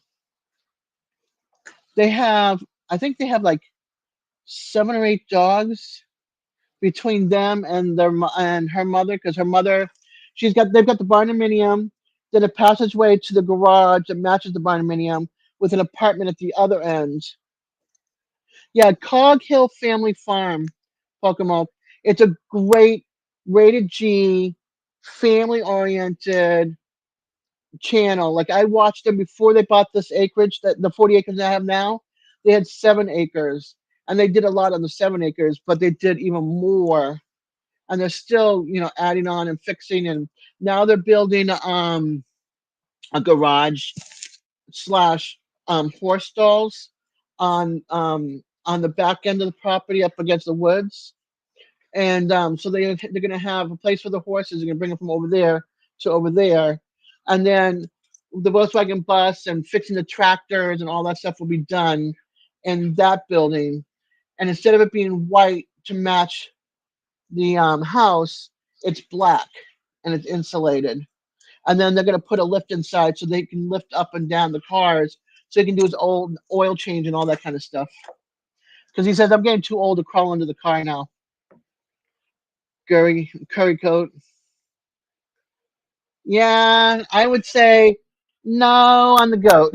They have, I think they have like 7 or 8 dogs between them and and her mother, because her mother, they've got the barnuminium, then a passageway to the garage that matches the barnuminium with an apartment at the other end. Yeah, Cog Hill Family Farm, Pokemon. It's a great rated G, family oriented channel. Like I watched them before they bought this acreage, that the 40 acres I have now. They had 7 acres, and they did a lot on the 7 acres, but they did even more. And they're still, adding on and fixing. And now they're building a garage slash horse stalls on the back end of the property up against the woods. And so they're going to have a place for the horses. They're going to bring them from over there to over there, and then the Volkswagen bus and fixing the tractors and all that stuff will be done in that building. And instead of it being white to match the house, it's black and it's insulated. And then they're going to put a lift inside so they can lift up and down the cars, so he can do his old oil change and all that kind of stuff. Because he says, I'm getting too old to crawl under the car now. Curry coat. Yeah, I would say no on the goat.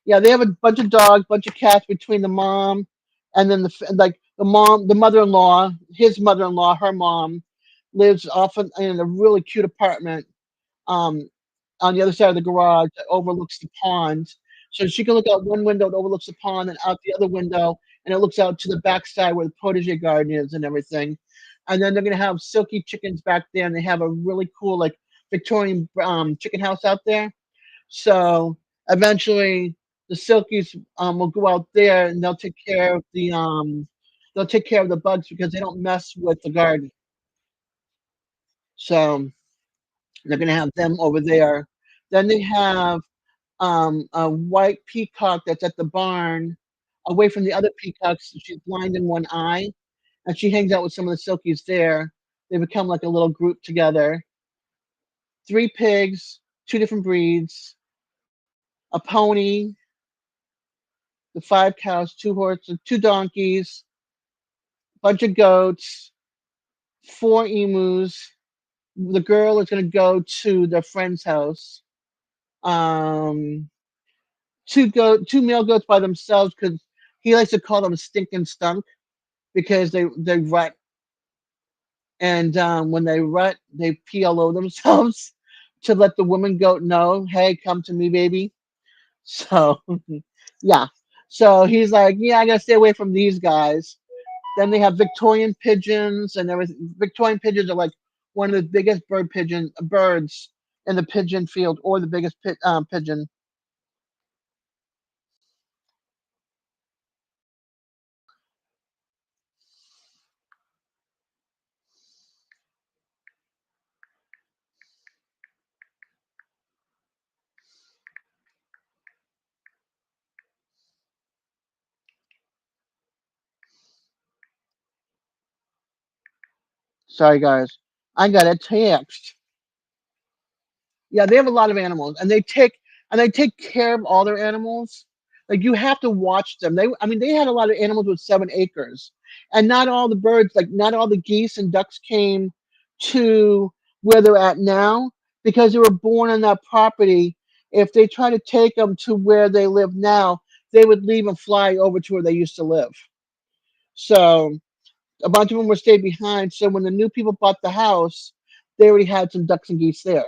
Yeah, they have a bunch of dogs, bunch of cats between the mom and then the mom, the mother-in-law, his mother-in-law, her mom lives often in a really cute apartment um, on the other side of the garage that overlooks the pond. So she can look out one window that overlooks the pond and out the other window, and it looks out to the backside where the protege garden is and everything. And then they're gonna have silky chickens back there, and they have a really cool like Victorian chicken house out there. So eventually, the silkies will go out there and they'll take care of the bugs because they don't mess with the garden. So they're gonna have them over there. Then they have a white peacock that's at the barn, away from the other peacocks. She's blind in one eye, and she hangs out with some of the silkies there. They become like a little group together. 3 pigs, 2 different breeds, a pony, the 5 cows, 2 horses, 2 donkeys, bunch of goats, 4 emus. The girl is going to go to their friend's house. Um, 2 male goats by themselves because he likes to call them stinking skunk because they rut, and when they rut, they pee all over themselves to let the woman goat know, hey, come to me, baby. So yeah, so he's like, yeah, I gotta stay away from these guys. Then they have Victorian pigeons and everything. Victorian pigeons are like one of the biggest birds in the pigeon field, or the biggest pigeon. Sorry, guys, I got a text. Yeah, they have a lot of animals, and they take care of all their animals. Like you have to watch them. I mean, they had a lot of animals with 7 acres, and not all the birds, like not all the geese and ducks came to where they're at now because they were born on that property. If they try to take them to where they live now, they would leave and fly over to where they used to live. So a bunch of them were stayed behind. So when the new people bought the house, they already had some ducks and geese there.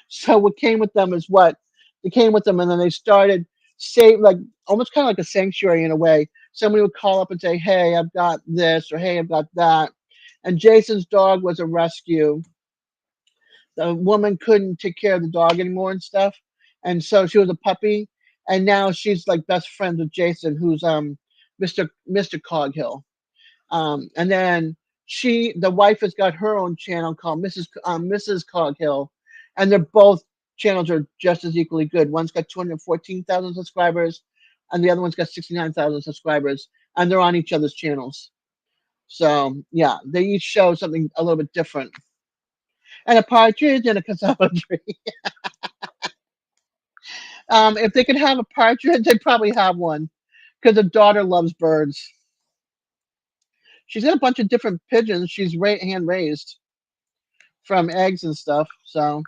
So what came with them is what they came with them, and then they started save like almost kind of like a sanctuary in a way. Somebody would call up and say, "Hey, I've got this," or "Hey, I've got that." And Jason's dog was a rescue. The woman couldn't take care of the dog anymore and stuff, and so she was a puppy. And now she's like best friends with Jason, who's Mr. Coghill. And then the wife has got her own channel called Mrs. Coghill, and they're both channels are just as equally good. One's got 214,000 subscribers, and the other one's got 69,000 subscribers, and they're on each other's channels. So yeah, they each show something a little bit different. And a partridge in a cassava tree. If they could have a partridge, they'd probably have one because the daughter loves birds. She's got a bunch of different pigeons. She's hand raised from eggs and stuff. So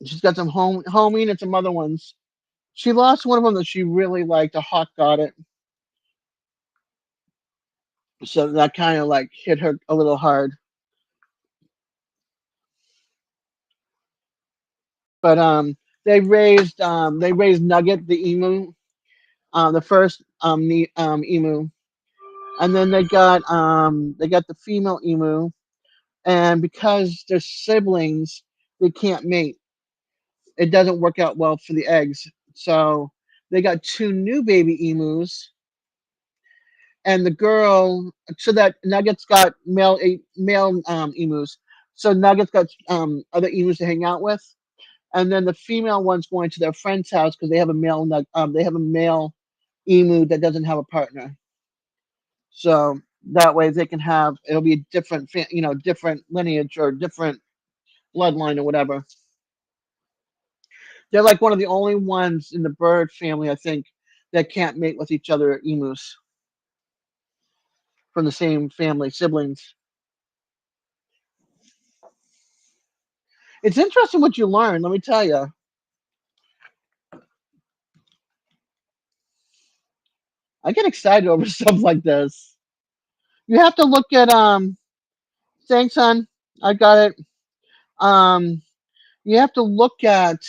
she's got some homing and some other ones. She lost one of them that she really liked. A hawk got it, so that kind of like hit her a little hard. But they raised Nugget the emu, the first emu, and then they got the female emu, and because they're siblings, they can't mate. It doesn't work out well for the eggs. So they got two new baby emus, and the girl, so that Nugget's got male emus. So Nugget's got other emus to hang out with, and then the female one's going to their friend's house because they have a male emu that doesn't have a partner. So that way they can have it'll be a different different lineage or different bloodline or whatever. They're like one of the only ones in the bird family, I think, that can't mate with each other emus from the same family, siblings. It's interesting what you learn, let me tell you. I get excited over stuff like this. You have to look at thanks, son. I got it. Um you have to look at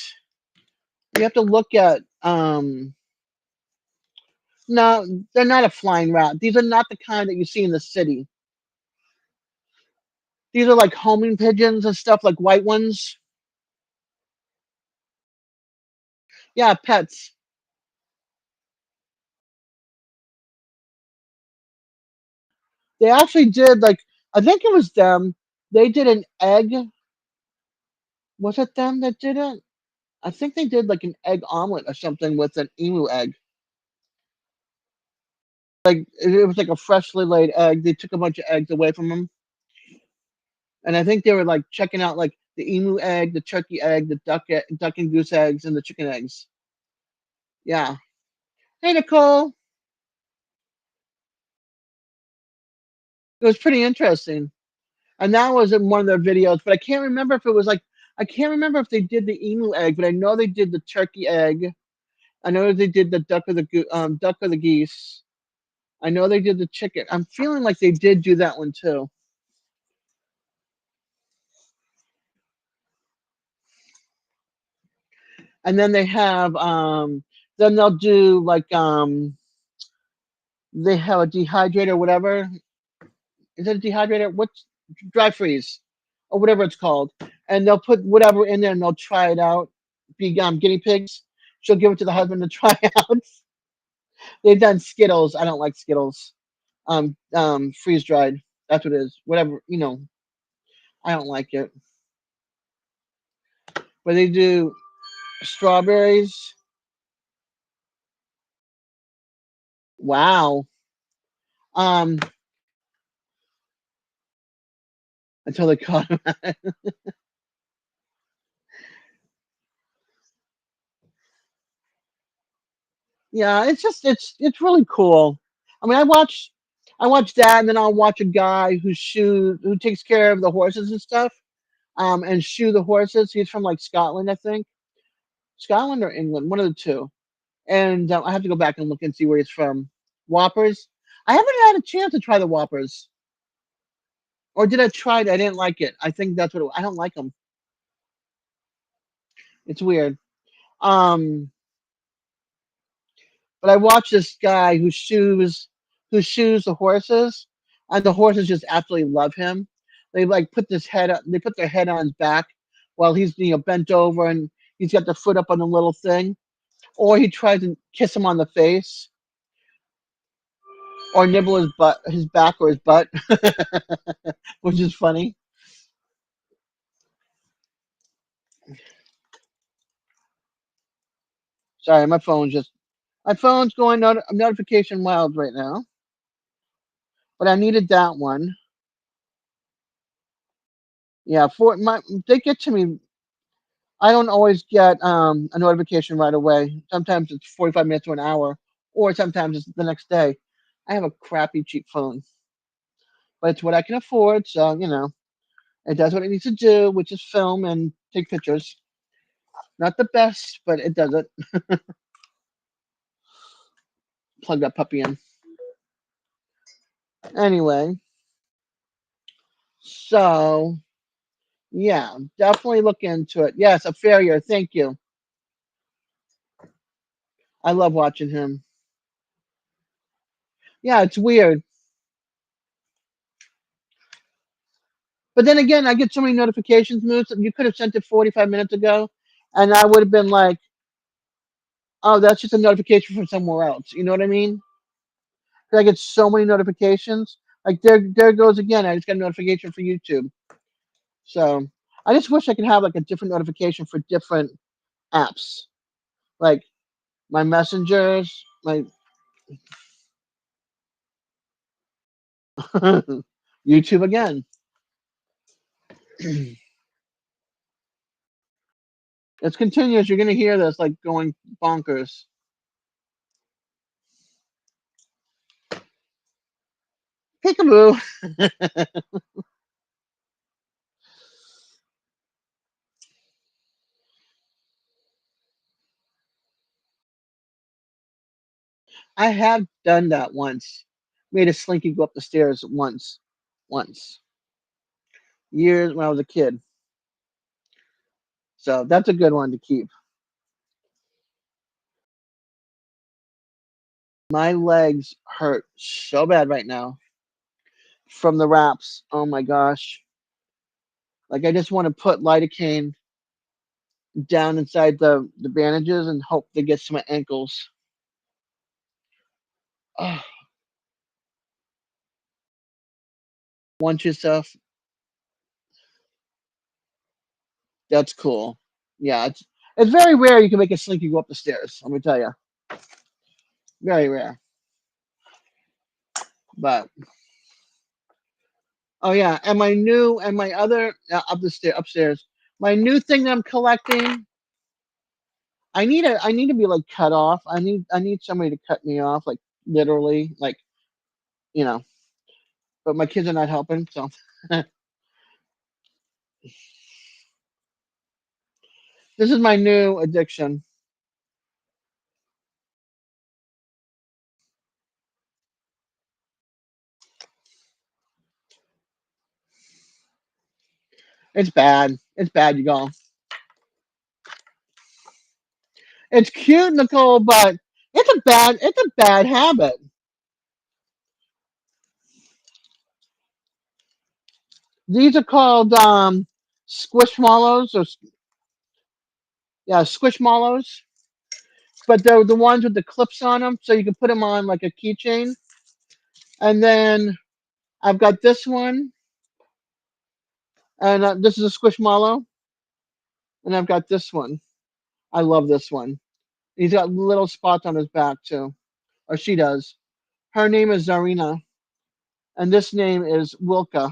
no, they're not a flying rat. These are not the kind that you see in the city. These are like homing pigeons and stuff, like white ones. Yeah, pets. They actually did like I think it was them. They did an egg. Was it them that did it? I think they did like an egg omelet or something with an emu egg. Like it was like a freshly laid egg. They took a bunch of eggs away from them, and I think they were like checking out like the emu egg, the turkey egg, the duck and goose eggs, and the chicken eggs. Yeah. Hey Nicole, it was pretty interesting, and that was in one of their videos. But I can't remember if it was like I can't remember if they did the emu egg, but I know they did the turkey egg. I know they did the duck or the geese. I know they did the chicken. I'm feeling like they did do that one too. And then they have then they'll do like they have a dehydrator or whatever. Is it a dehydrator? What's dry freeze or whatever it's called? And they'll put whatever in there and they'll try it out. Be guinea pigs. She'll give it to the husband to try out. They've done Skittles. I don't like Skittles. Freeze dried. That's what it is. Whatever, I don't like it. But they do strawberries. Wow. Um, until they caught him. Yeah, it's just it's really cool. I mean, I watch that, and then I'll watch a guy who takes care of the horses and stuff, and shoe the horses. He's from like Scotland, I think, Scotland or England, one of the two. And I have to go back and look and see where he's from. Whoppers. I haven't had a chance to try the Whoppers, or did I try it? I didn't like it. I think that's what I don't like them. It's weird. Um, but I watched this guy who shoes the horses, and the horses just absolutely love him. They like they put their head on his back while he's bent over and he's got the foot up on the little thing, or he tries to kiss him on the face or nibble his back or his butt, which is funny. Sorry, my phone's going notification wild right now. But I needed that one. Yeah, for my they get to me. I don't always get a notification right away. Sometimes it's 45 minutes to an hour, or sometimes it's the next day. I have a crappy cheap phone, but it's what I can afford, so it does what it needs to do, which is film and take pictures. Not the best, but it does it. Plug that puppy in. Anyway, so yeah, definitely look into it. Yes, a failure. Thank you. I love watching him. Yeah, it's weird. But then again, I get so many notifications, Moose. You could have sent it 45 minutes ago, and I would have been like, oh, that's just a notification from somewhere else. You know what I mean? 'Cause I get so many notifications. Like there goes again. I just got a notification for YouTube. So I just wish I could have like a different notification for different apps, like my messengers, my YouTube again. It's continuous. You're gonna hear this like going bonkers. Peekaboo. I have done that once. Made a slinky go up the stairs once, years when I was a kid. So that's a good one to keep. My legs hurt so bad right now from the wraps. Oh my gosh. Like I just want to put lidocaine down inside the bandages and hope they get to my ankles. Oh, want yourself. That's cool. Yeah, it's very rare you can make a slinky go up the stairs. Let me tell you, very rare. But oh yeah, and my other upstairs. My new thing that I'm collecting. I need to be like cut off. I need somebody to cut me off, like literally, like you know. But my kids are not helping, so this is my new addiction. It's bad. It's bad, you go. It's cute, Nicole, but it's a bad habit. These are called squishmallows or yeah, squishmallows. But they're the ones with the clips on them, so you can put them on like a keychain. And then I've got this one, and this is a squishmallow, and I've got this one. I love this one. He's got little spots on his back too, or she does. Her name is Zarina, and this name is Wilka.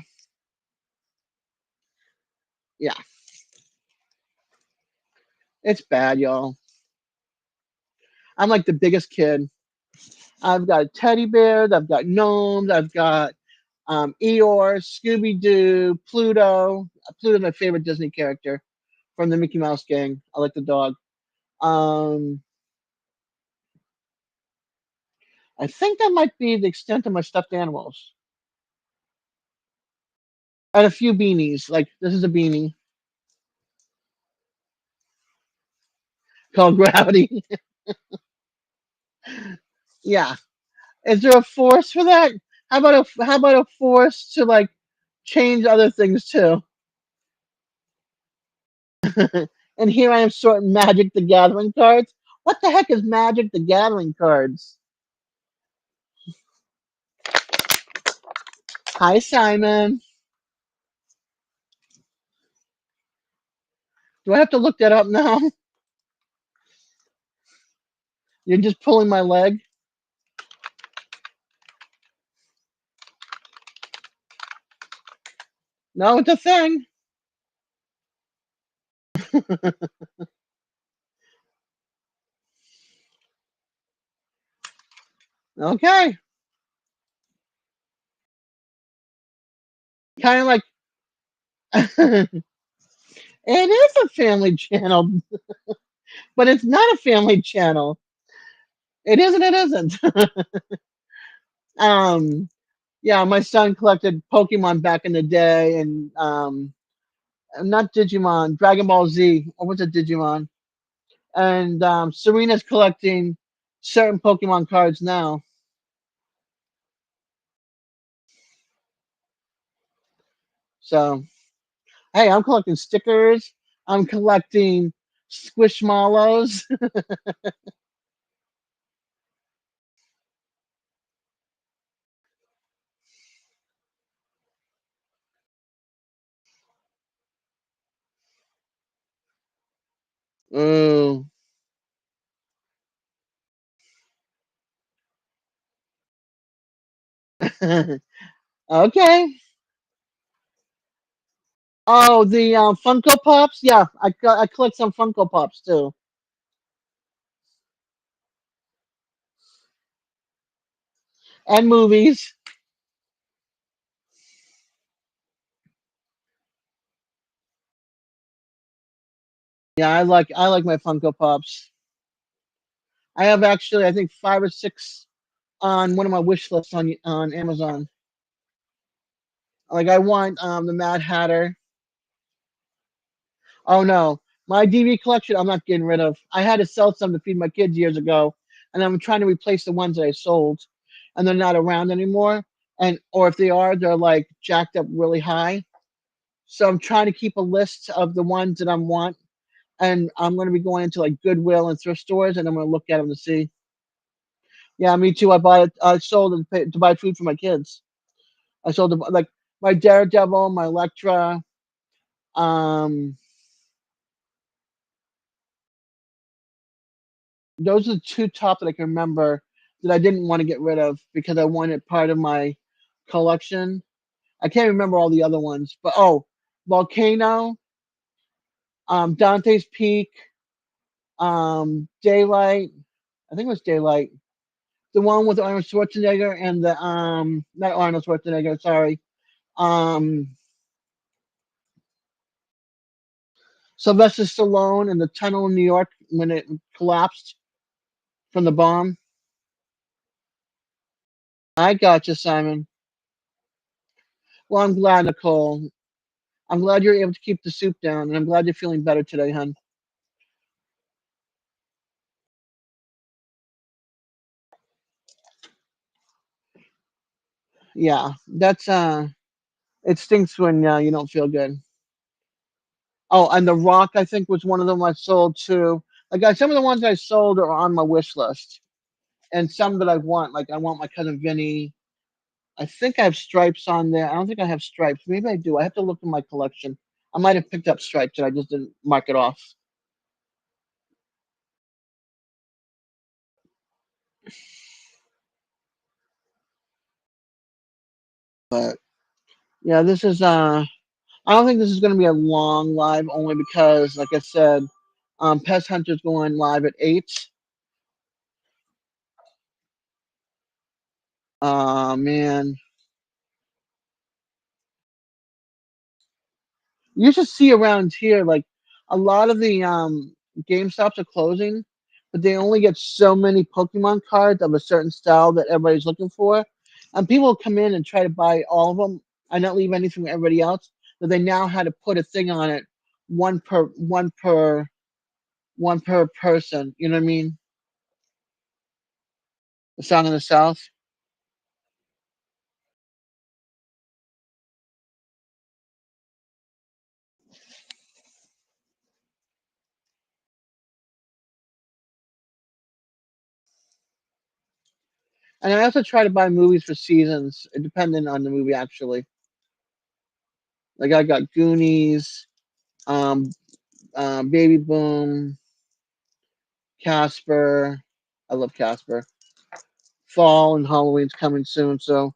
Yeah, it's bad, y'all. I'm like the biggest kid. I've got teddy bears, I've got gnomes, I've got Eeyore, Scooby Doo, Pluto. Pluto's my favorite Disney character from the Mickey Mouse gang. I like the dog. Um, I think that might be the extent of my stuffed animals. And a few beanies. Like this is a beanie called Gravity. Yeah. Is there a force for that? How about a force to like change other things too? And here I am sorting Magic the Gathering cards. What the heck is Magic the Gathering cards? Hi, Simon. Do I have to look that up now? You're just pulling my leg. No, it's a thing. Okay. Kind of like it is a family channel, but it's not a family channel. It isn't. It isn't. um, yeah, my son collected Pokemon back in the day, and not Digimon, Dragon Ball Z. Or was it Digimon? And Serena's collecting certain Pokemon cards now. So hey, I'm collecting stickers. I'm collecting squishmallows. Ooh. Okay. Oh, the Funko Pops. Yeah, I collect some Funko Pops too, and movies. Yeah, I like my Funko Pops. I have actually I think 5 or 6 on one of my wish lists on Amazon. Like I want the Mad Hatter. Oh no, my DVD collection I'm not getting rid of. I had to sell some to feed my kids years ago, and I'm trying to replace the ones that I sold, and they're not around anymore. And or if they are, they're like jacked up really high. So I'm trying to keep a list of the ones that I want, and I'm going to be going into like Goodwill and thrift stores, and I'm going to look at them to see. Yeah, me too. I sold to buy food for my kids. I sold them like my Daredevil, my Electra. Um, those are the two top that I can remember that I didn't want to get rid of because I wanted part of my collection. I can't remember all the other ones, but oh, Volcano, Dante's Peak, Daylight. I think it was Daylight. The one with Arnold Schwarzenegger and the not Arnold Schwarzenegger, sorry. Um Sylvester Stallone in the tunnel in New York when it collapsed from the bomb. I got you, Simon. Well, I'm glad, Nicole. I'm glad you're able to keep the soup down, and I'm glad you're feeling better today, hon. Yeah, that's it stinks when you don't feel good. Oh, and The Rock, I think, was one of them I sold too. Like some of the ones I sold are on my wish list, and some that I want. Like I want my cousin Vinny. I think I have stripes on there. I don't think I have stripes. Maybe I do. I have to look in my collection. I might have picked up stripes and I just didn't mark it off. But yeah, this is I don't think this is gonna be a long live only because like I said, Pest Hunter's going live at 8. Man. You should see around here, like a lot of the Game Stops are closing, but they only get so many Pokemon cards of a certain style that everybody's looking for. And people come in and try to buy all of them and not leave anything for everybody else. But they now had to put a thing on it, one per person. You know what I mean? The song in the South. And I also try to buy movies for seasons, depending on the movie actually. Like I got Goonies, um, Baby Boom, Casper. I love Casper. Fall and Halloween's coming soon, so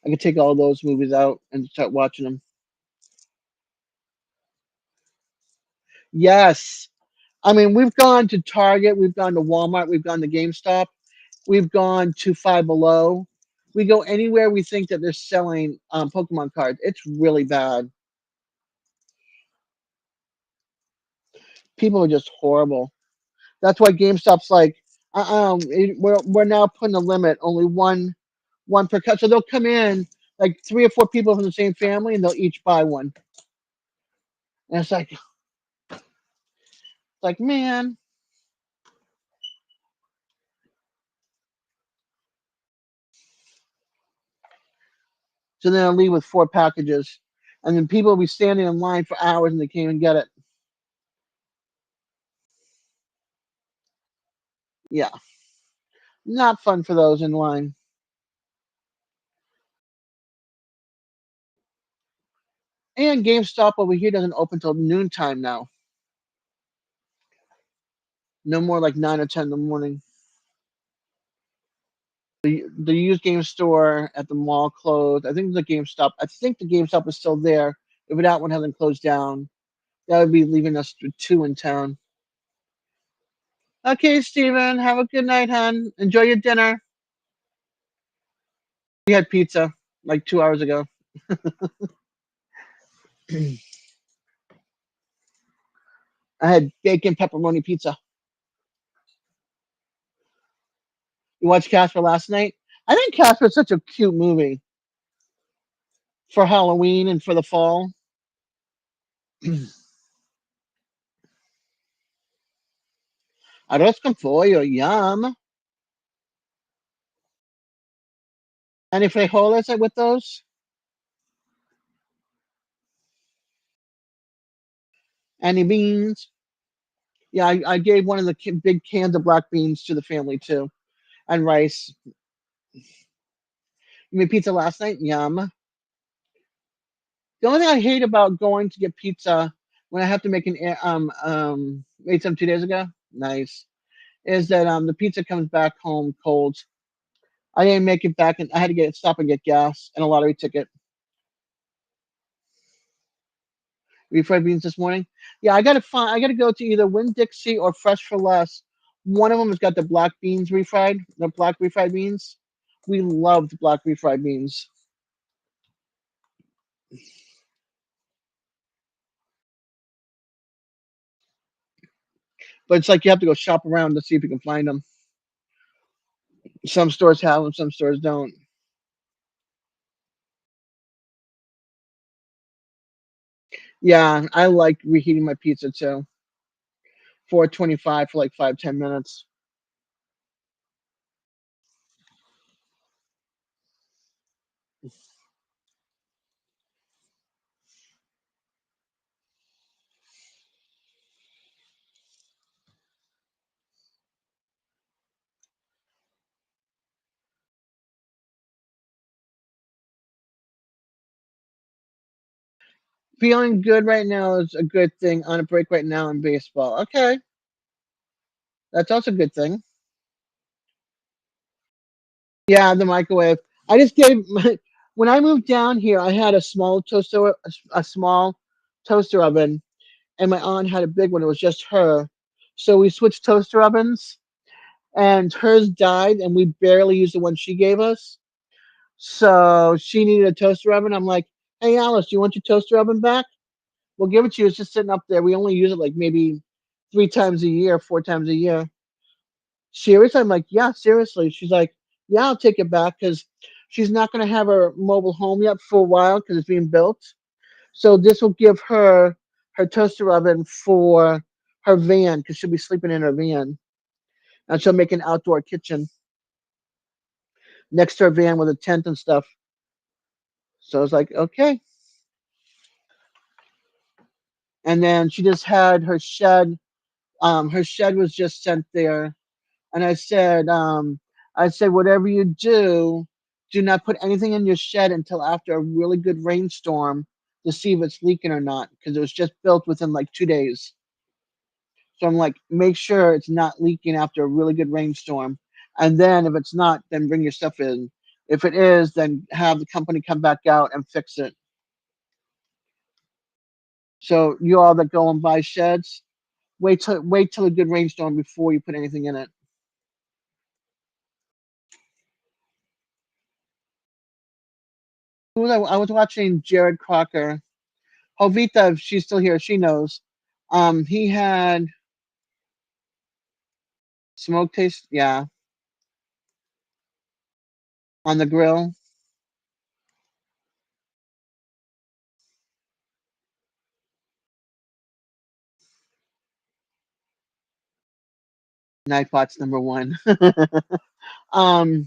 I can take all those movies out and start watching them. Yes. I mean, we've gone to Target, we've gone to Walmart, we've gone to GameStop, we've gone to Five Below. We go anywhere we think that they're selling Pokemon cards. It's really bad. People are just horrible. That's why GameStop's like, we're now putting a limit, only one per cut. So they'll come in like three or four people from the same family, and they'll each buy one. And it's like man. So then I'll leave with four packages, and then people will be standing in line for hours, and they can't even get it. Yeah, not fun for those in line. And GameStop over here doesn't open till noontime now. No more like 9 or 10 in the morning. The used game store at the mall closed. I think the GameStop. I think the GameStop is still there. If that one hasn't closed down, that would be leaving us with two in town. Okay, Steven, have a good night, hon. Enjoy your dinner. We had pizza like 2 hours ago. I had bacon pepperoni pizza. You watched Casper last night? I think Casper's such a cute movie for Halloween and for the fall. Arroz con pollo, yum. Any frijoles with those? Any beans? Yeah, I gave one of the big cans of black beans to the family too, and rice. You made pizza last night? Yum. The only thing I hate about going to get pizza when I have to make made some 2 days ago. Nice. Is that the pizza comes back home cold. I didn't make it back, and I had to stop and get gas and a lottery ticket. Refried beans this morning. Yeah, I gotta go to either Winn Dixie or Fresh for Less. One of them has got the black beans refried, the black refried beans. We loved black refried beans, but it's like you have to go shop around to see if you can find them. Some stores have them, some stores don't. Yeah, I like reheating my pizza too. 425 for like 5-10 minutes. Feeling good right now is a good thing. On a break right now in baseball. Okay, that's also a good thing. Yeah, the microwave. I just gave my, when I moved down here, I had a small toaster oven, and my aunt had a big one. It was just her, so we switched toaster ovens, and hers died, and we barely used the one she gave us. So she needed a toaster oven. I'm like, hey Alice, do you want your toaster oven back? We'll give it to you. It's just sitting up there. We only use it like maybe 3 times a year, 4 times a year. Seriously? I'm like, yeah, seriously. She's like, yeah, I'll take it back because she's not going to have her mobile home yet for a while because it's being built. So this will give her her toaster oven for her van because she'll be sleeping in her van. And she'll make an outdoor kitchen next to her van with a tent and stuff. So I was like, okay. And then she just had her shed. Her shed was just sent there. And I said, whatever you do not put anything in your shed until after a really good rainstorm to see if it's leaking or not, because it was just built within like 2 days. So I'm like, make sure it's not leaking after a really good rainstorm. And then if it's not, then bring your stuff in. If it is, then have the company come back out and fix it. So you all that go and buy sheds, wait till a good rainstorm before you put anything in it. I was watching Jared Crocker. Jovita, if she's still here, she knows. He had smoke taste, yeah, on the grill. Nightbot's number one. um,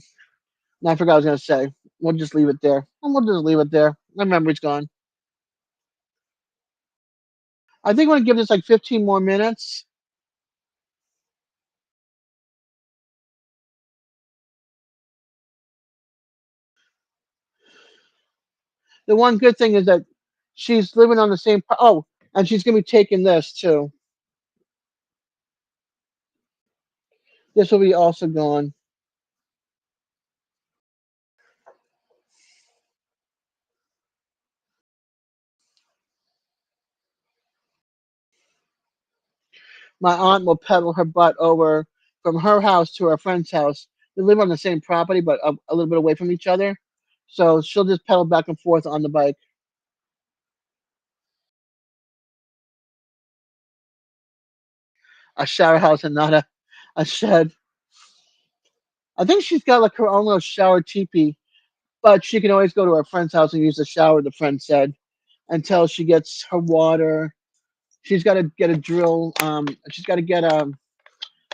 I forgot what I was gonna say. We'll just leave it there. We'll just leave it there. My memory's gone. I think I'm gonna give this like 15 more minutes. The one good thing is that she's living on the same. Oh, and she's gonna be taking this too. This will be also gone. My aunt will pedal her butt over from her house to her friend's house. They live on the same property, but a little bit away from each other. So she'll just pedal back and forth on the bike. A shower house and not a shed. I think she's got like her own little shower teepee, but she can always go to her friend's house and use the shower, the friend said, until she gets her water. She's got to get a drill. She's got to get a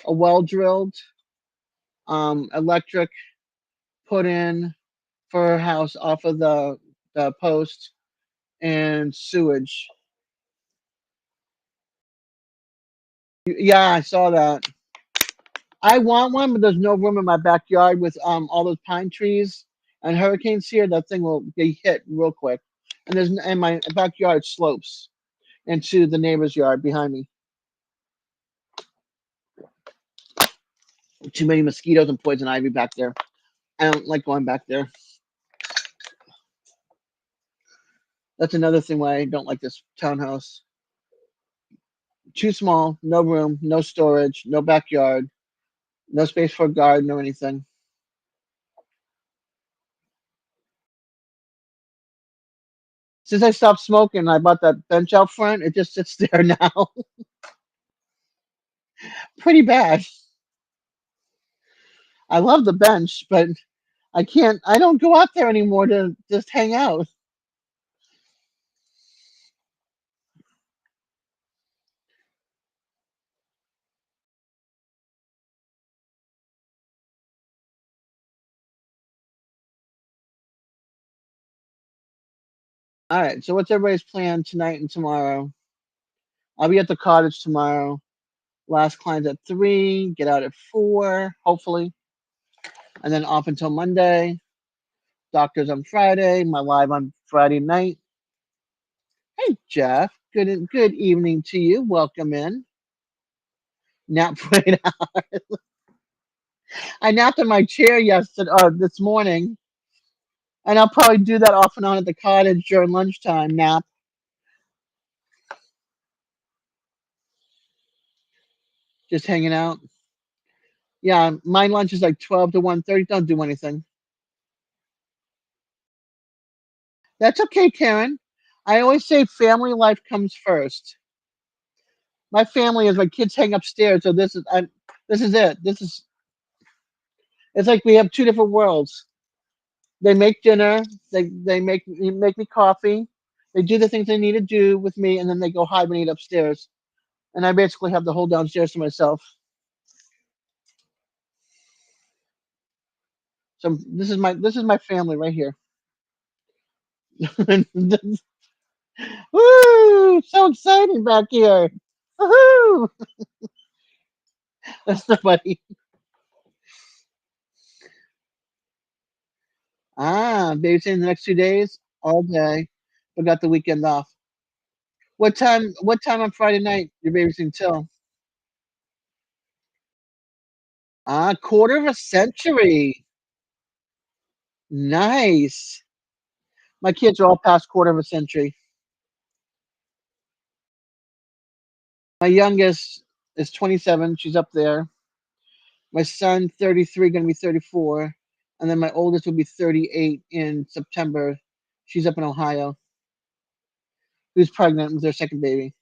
well drilled, electric put in for her house off of the post and sewage. Yeah, I saw that. I want one, but there's no room in my backyard with all those pine trees and hurricanes here. That thing will get hit real quick. And my backyard slopes into the neighbor's yard behind me. Too many mosquitoes and poison ivy back there. I don't like going back there. That's another thing why I don't like this townhouse. Too small, no room, no storage, no backyard, no space for a garden or anything. Since I stopped smoking, I bought that bench out front. It just sits there now. Pretty bad. I love the bench, but I don't go out there anymore to just hang out. All right, so what's everybody's plan tonight and tomorrow? I'll be at the cottage tomorrow. Last client's at 3, get out at 4, hopefully, and then off until Monday. Doctors on Friday, my live on Friday night. Hey, Jeff. Good evening to you. Welcome in. Nap right now. I napped in my chair this morning, and I'll probably do that off and on at the cottage during lunchtime. Nap, just hanging out. Yeah, my lunch is like 12 to 1:30. Don't do anything. That's okay, Karen. I always say family life comes first. My family is my kids hang upstairs, so this is it. It's like we have two different worlds. They make dinner, they make me coffee, they do the things they need to do with me, and then they go hibernate upstairs. And I basically have the whole downstairs to myself. So this is my family right here. Woo! So exciting back here. Woohoo! That's the funny. Babysitting the next 2 days, all day. But got the weekend off. What time on Friday night you're babysitting till? Quarter of a century. Nice. My kids are all past quarter of a century. My youngest is 27. She's up there. My son, 33, going to be 34. And then my oldest will be 38 in September. She's up in Ohio. Who's pregnant with their second baby.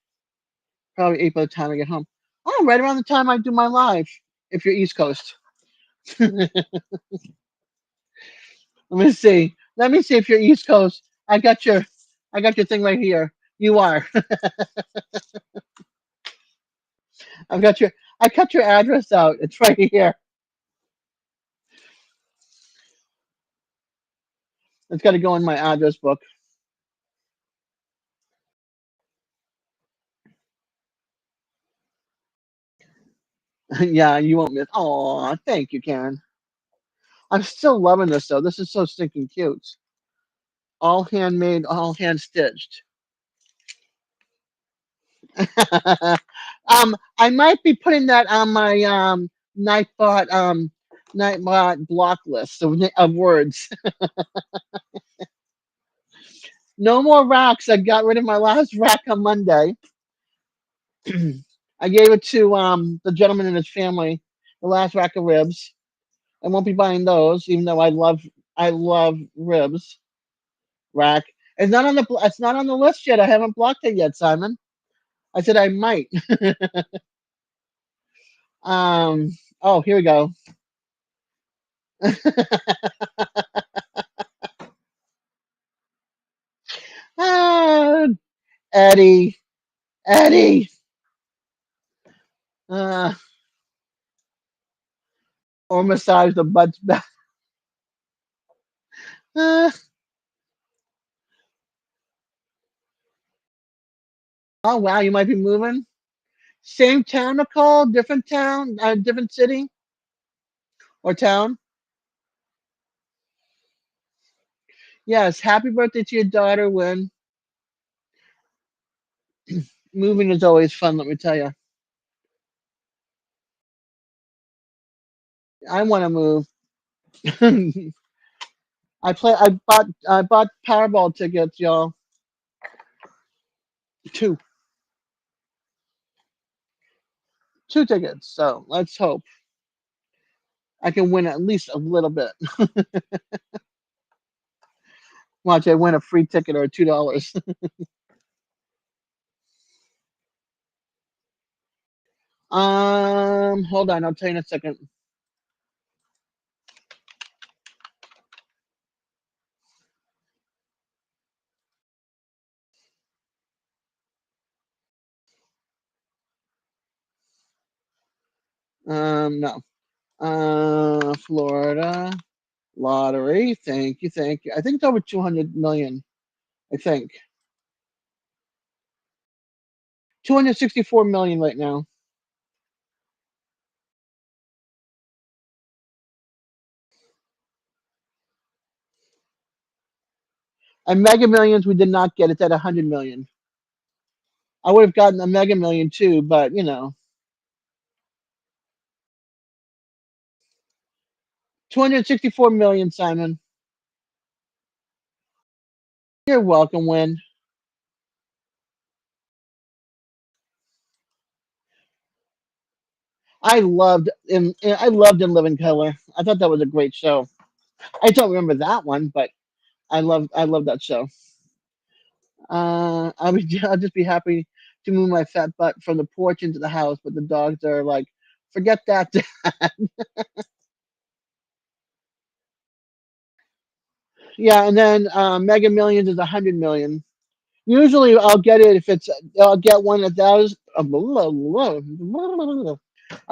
Probably 8 by the time I get home. Oh, right around the time I do my live, if you're East Coast. Let me see. Let me see if you're East Coast. I got your thing right here. You are. I've got your I cut your address out. It's right here. It's got to go in my address book. Yeah, you won't miss. Oh, thank you, Karen. I'm still loving this though. This is so stinking cute. All handmade, all hand stitched. I might be putting that on my Nightbot block list of words. No more racks. I got rid of my last rack on Monday. I gave it to the gentleman and his family. The last rack of ribs. I won't be buying those, even though I love ribs rack. It's not on the list yet. I haven't blocked it yet, Simon. I said I might. Oh, here we go. Ah, Eddie, Eddie. Uh, or massage the butts back. Uh, oh wow, you might be moving. Same town, Nicole? Different town? Different city or town? Yes. Happy birthday to your daughter. When moving is always fun. Let me tell you. I want to move. I bought Powerball tickets, y'all. Two. Two tickets. So let's hope I can win at least a little bit. Watch, I win a free ticket or $2. Hold on, I'll tell you in a second. No. Florida lottery. Thank you, thank you. I think it's over 200 million. I think 264 million right now. And Mega Millions we did not get. It's at 100 million. I would have gotten a Mega Million too, but 264 million, Simon. You're welcome, Win. I loved In Living Color. I thought that was a great show. I don't remember that one, but I love that show. I'll just be happy to move my fat butt from the porch into the house, but the dogs are like, forget that. Yeah, and then Mega Millions is 100 million. Usually, I'll get one of those. I'll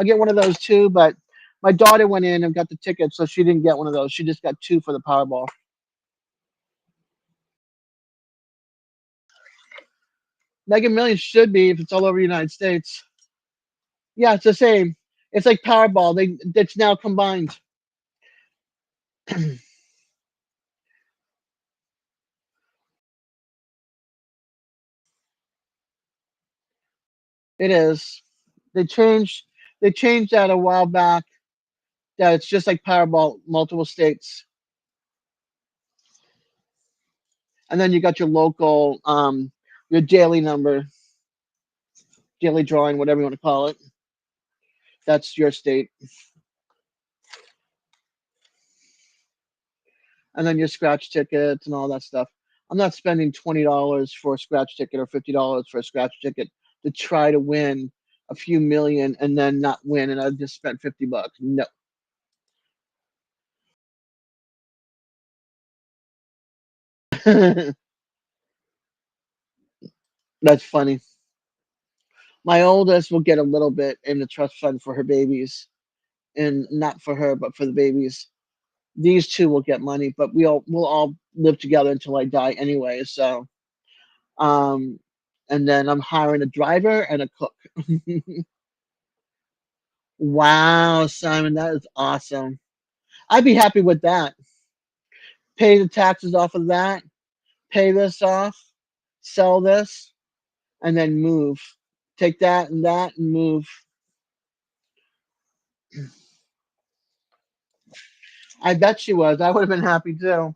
get one of those too, but my daughter went in and got the ticket, so she didn't get one of those. She just got two for the Powerball. Mega Millions should be if it's all over the United States. Yeah, it's the same. It's like Powerball. It's now combined. It is. They changed they changed that a while back. Yeah, it's just like Powerball, multiple states, and then you got your local, your daily number, daily drawing, whatever you want to call it. That's your state, and then your scratch tickets and all that stuff. I'm not spending $20 for a scratch ticket or $50 for a scratch ticket to try to win a few million and then not win, and I just spent $50. No. That's funny. My oldest will get a little bit in the trust fund for her babies, and not for her, but for the babies. These two will get money, but we'll all live together until I die anyway. So, um, and then I'm hiring a driver and a cook. Wow, Simon, that is awesome. I'd be happy with that. Pay the taxes off of that, pay this off, sell this, and then move. Take that and move. I bet she was. I would have been happy too.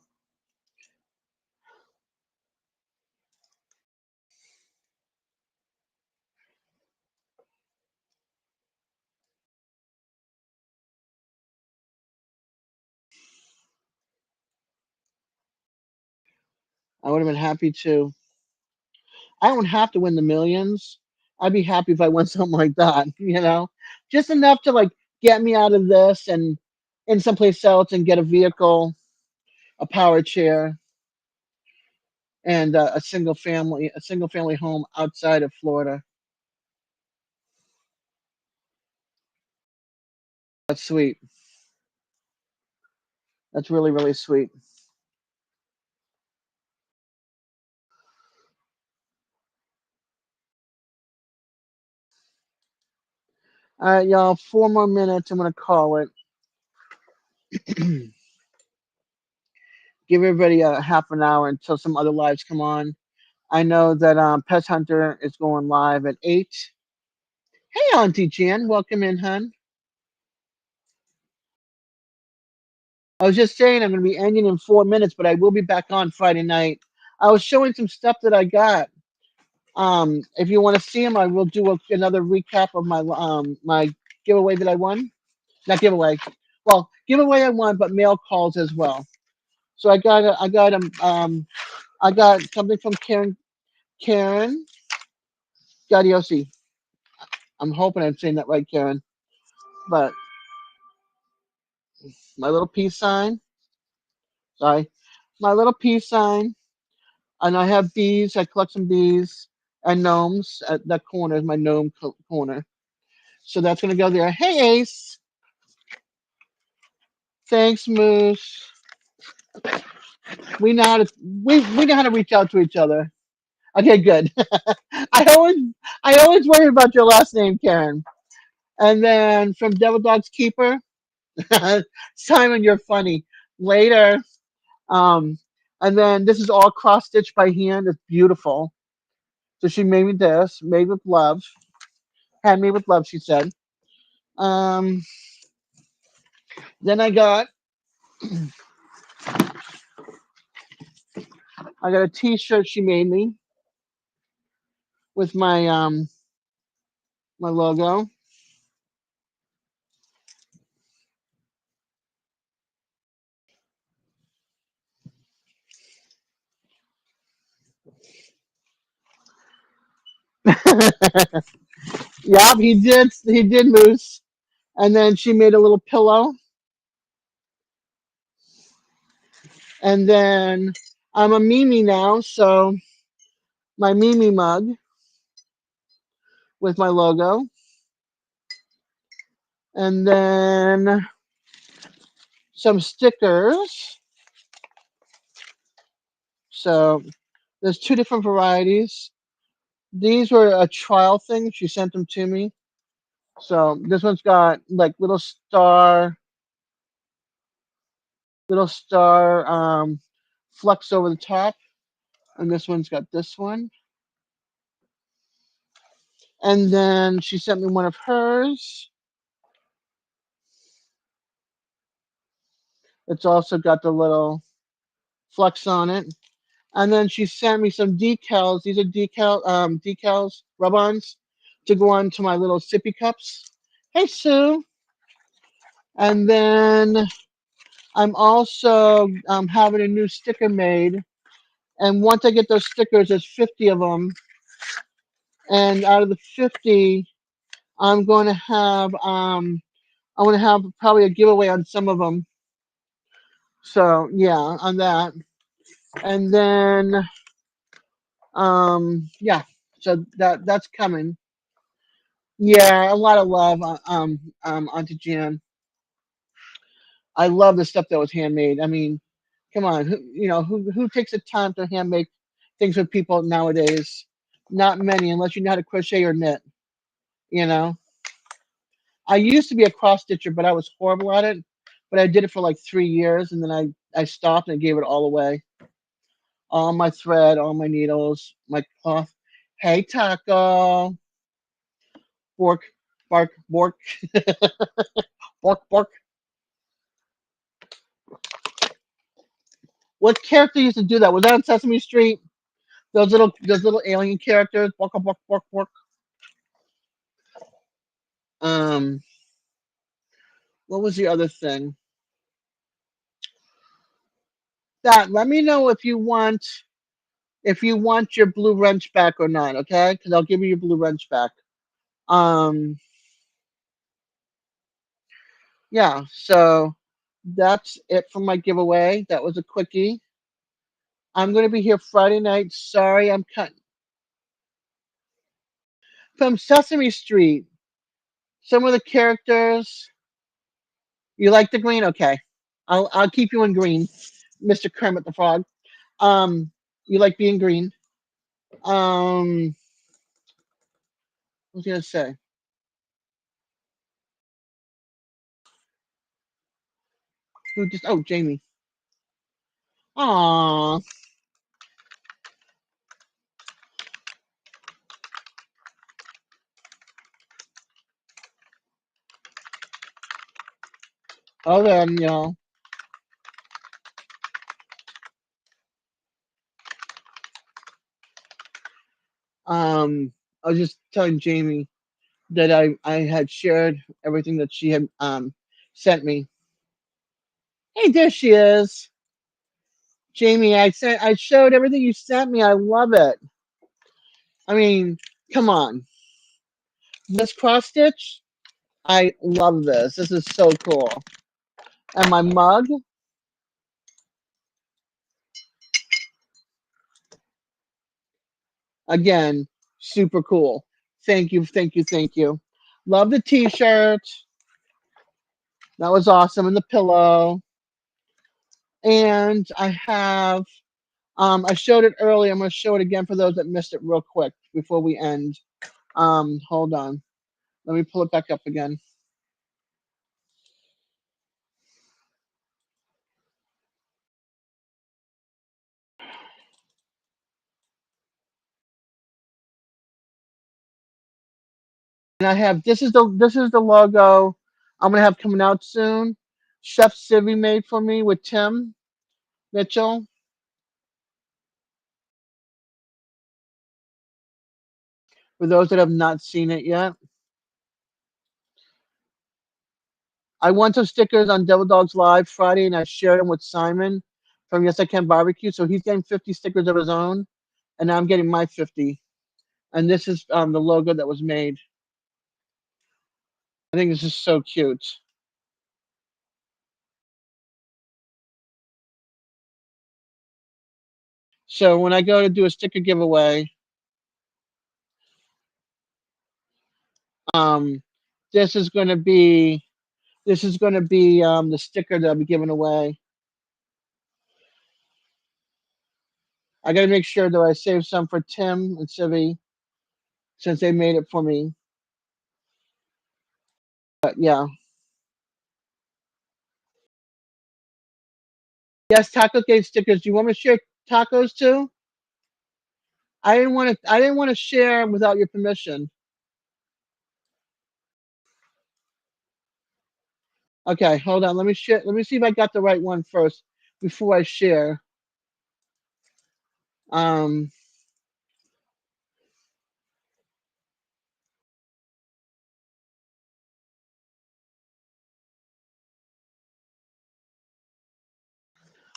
I would have been happy too. I don't have to win the millions. I'd be happy if I won something like that, just enough to like get me out of this and in someplace else and get a vehicle, a power chair, and a single family home outside of Florida. That's sweet. That's really, really sweet. All right, y'all, 4 more minutes. I'm gonna call it. Give everybody a half an hour until some other lives come on. I know that Pest Hunter is going live at 8. Hey, Auntie Jan, welcome in, hun. I was just saying I'm going to be ending in 4 minutes, but I will be back on Friday night. I was showing some stuff that I got. If you want to see them, I will do another recap of my giveaway that I won. Not giveaway. Well, giveaway I won, but mail calls as well. So I got something from Karen Gadiosi. I'm hoping I'm saying that right, Karen. But my little peace sign. Sorry, my little peace sign. And I have bees. I collect some bees and gnomes. At that corner is my gnome corner. So that's gonna go there. Hey, Ace. Thanks, Moose. We know how to we know how to reach out to each other. Okay, good. I always I always worry about your last name, Karen. And then from Devil Dog's Keeper, Simon, you're funny. Later. Um, and then this is all cross stitched by hand. It's beautiful. So she made me this, made with love, handmade with love. She said. Um, then I got a T-shirt she made me with my logo. Yep, he did, Moose. And then she made a little pillow. And then I'm a Mimi now, so my Mimi mug with my logo. And then some stickers. So there's two different varieties. These were a trial thing. She sent them to me. So this one's got like little star flecks over the top, and this one's got this one. And then she sent me one of hers. It's also got the little flex on it. And then she sent me some decals. These are decals, rub-ons to go on to my little sippy cups. Hey, Sue. And then I'm also having a new sticker made. And once I get those stickers, there's 50 of them. And out of the 50, I'm going to have probably a giveaway on some of them. So yeah, on that. And then yeah, so that's coming. Yeah, a lot of love, Auntie Jan. I love the stuff that was handmade. I mean, come on, who takes the time to hand make things for people nowadays? Not many, unless you know how to crochet or knit. You know, I used to be a cross stitcher, but I was horrible at it. But I did it for like 3 years, and then I stopped and gave it all away. All my thread, all my needles, my cloth. Hey, Taco, bork, bark, bork, bork, bork. What character used to do that? Was that on Sesame Street? Those little alien characters. Bork, bork, bork, bork. Um, what was the other thing? That let me know if you want your blue wrench back or not, okay? Because I'll give you your blue wrench back. Um, yeah. So that's it for my giveaway. That was a quickie. I'm gonna be here Friday night. Sorry, I'm cutting from Sesame Street. Some of the characters. You like the green? Okay. I'll keep you in green, Mr. Kermit the Frog. Um, you like being green. What was I gonna say? Who just? Oh, Jamie. Aw. Oh, then I was just telling Jamie that I had shared everything that she had sent me. Hey, there she is, Jamie. I showed everything you sent me. I love it. I mean, come on, this cross stitch. I love this. This is so cool. And my mug, again, super cool. Thank you, thank you, thank you. Love the T-shirt. That was awesome, and the pillow. And I showed it earlier. I'm going to show it again for those that missed it real quick before we end. Hold on. Let me pull it back up again. And I have this is the logo I'm gonna have coming out soon. Chef Civi made for me with Tim Mitchell. For those that have not seen it yet, I won some stickers on Devil Dogs Live Friday, and I shared them with Simon from Yes I Can Barbecue. So he's getting 50 stickers of his own, and I'm getting my 50. And this is the logo that was made. I think this is so cute. So when I go to do a sticker giveaway, um, this is going to be the sticker that I'll be giving away. I got to make sure that I save some for Tim and Civi since they made it for me. But yeah, yes, Taco gave stickers. Do you want me to share tacos too? I didn't want to. I didn't want to share without your permission. Okay, hold on. Let me share. Let me see if I got the right one first before I share. Um,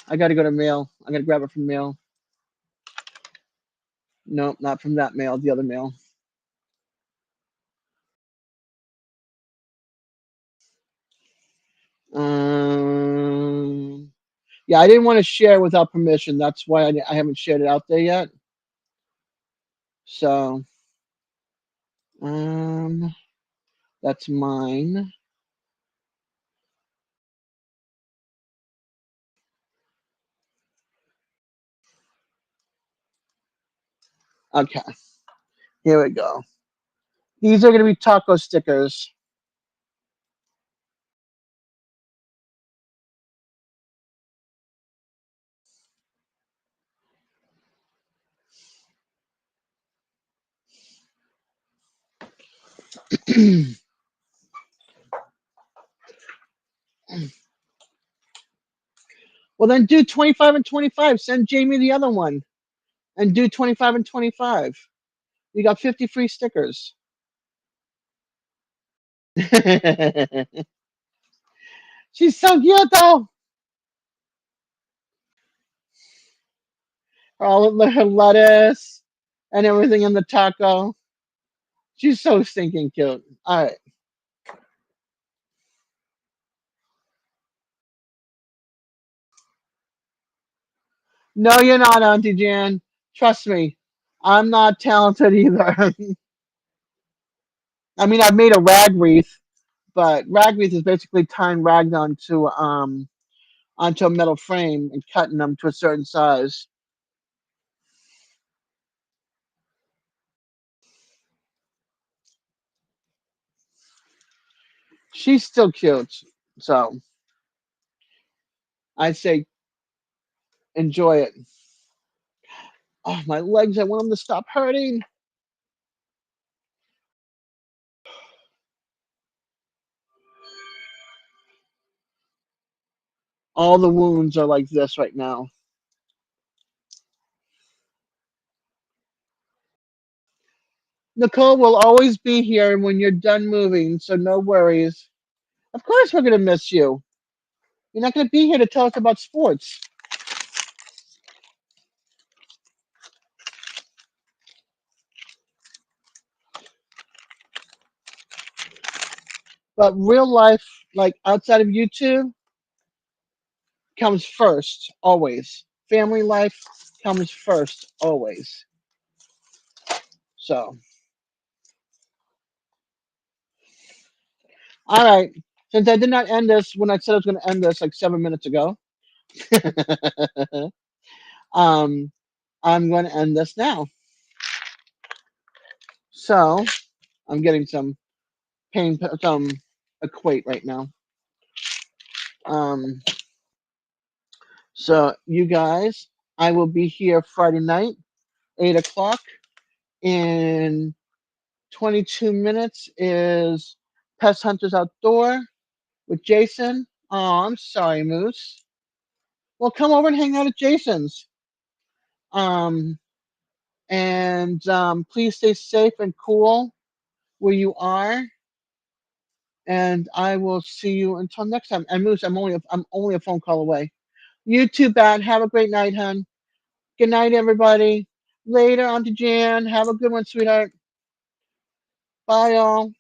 I got to go to mail. I got to grab it from mail. Nope, not from that mail. The other mail. Um, yeah, I didn't want to share without permission. That's why I haven't shared it out there yet. So, um, that's mine. Okay, here we go. These are going to be taco stickers. Well, then do 25 and 25. Send Jamie the other one and do 25 and 25. You got 50 free stickers. She's so cute, though. All of her lettuce and everything in the taco. She's so stinking cute. All right. No, you're not, Auntie Jan. Trust me. I'm not talented either. I mean, I've made a rag wreath, but rag wreath is basically tying rags onto a metal frame and cutting them to a certain size. She's still cute, so I say enjoy it. Oh, my legs! I want them to stop hurting. All the wounds are like this right now. Nicole will always be here when you're done moving, so no worries. Of course, we're gonna miss you. You're not gonna be here to tell us about sports, but real life, like outside of YouTube, comes first always. Family life comes first always. So, all right. Since I did not end this when I said I was going to end this like 7 minutes ago, um, I'm going to end this now. So I'm getting some equate right now. Um, so you guys, I will be here Friday night, 8 o'clock. In 22 minutes is Pest Hunters Outdoor with Jason. Oh, I'm sorry, Moose. Well, come over and hang out at Jason's. Um, and please stay safe and cool where you are. And I will see you until next time. And Moose, I'm only a phone call away. You too, Bat. Have a great night, hon. Good night, everybody. Later, Auntie Jan. Have a good one, sweetheart. Bye, y'all.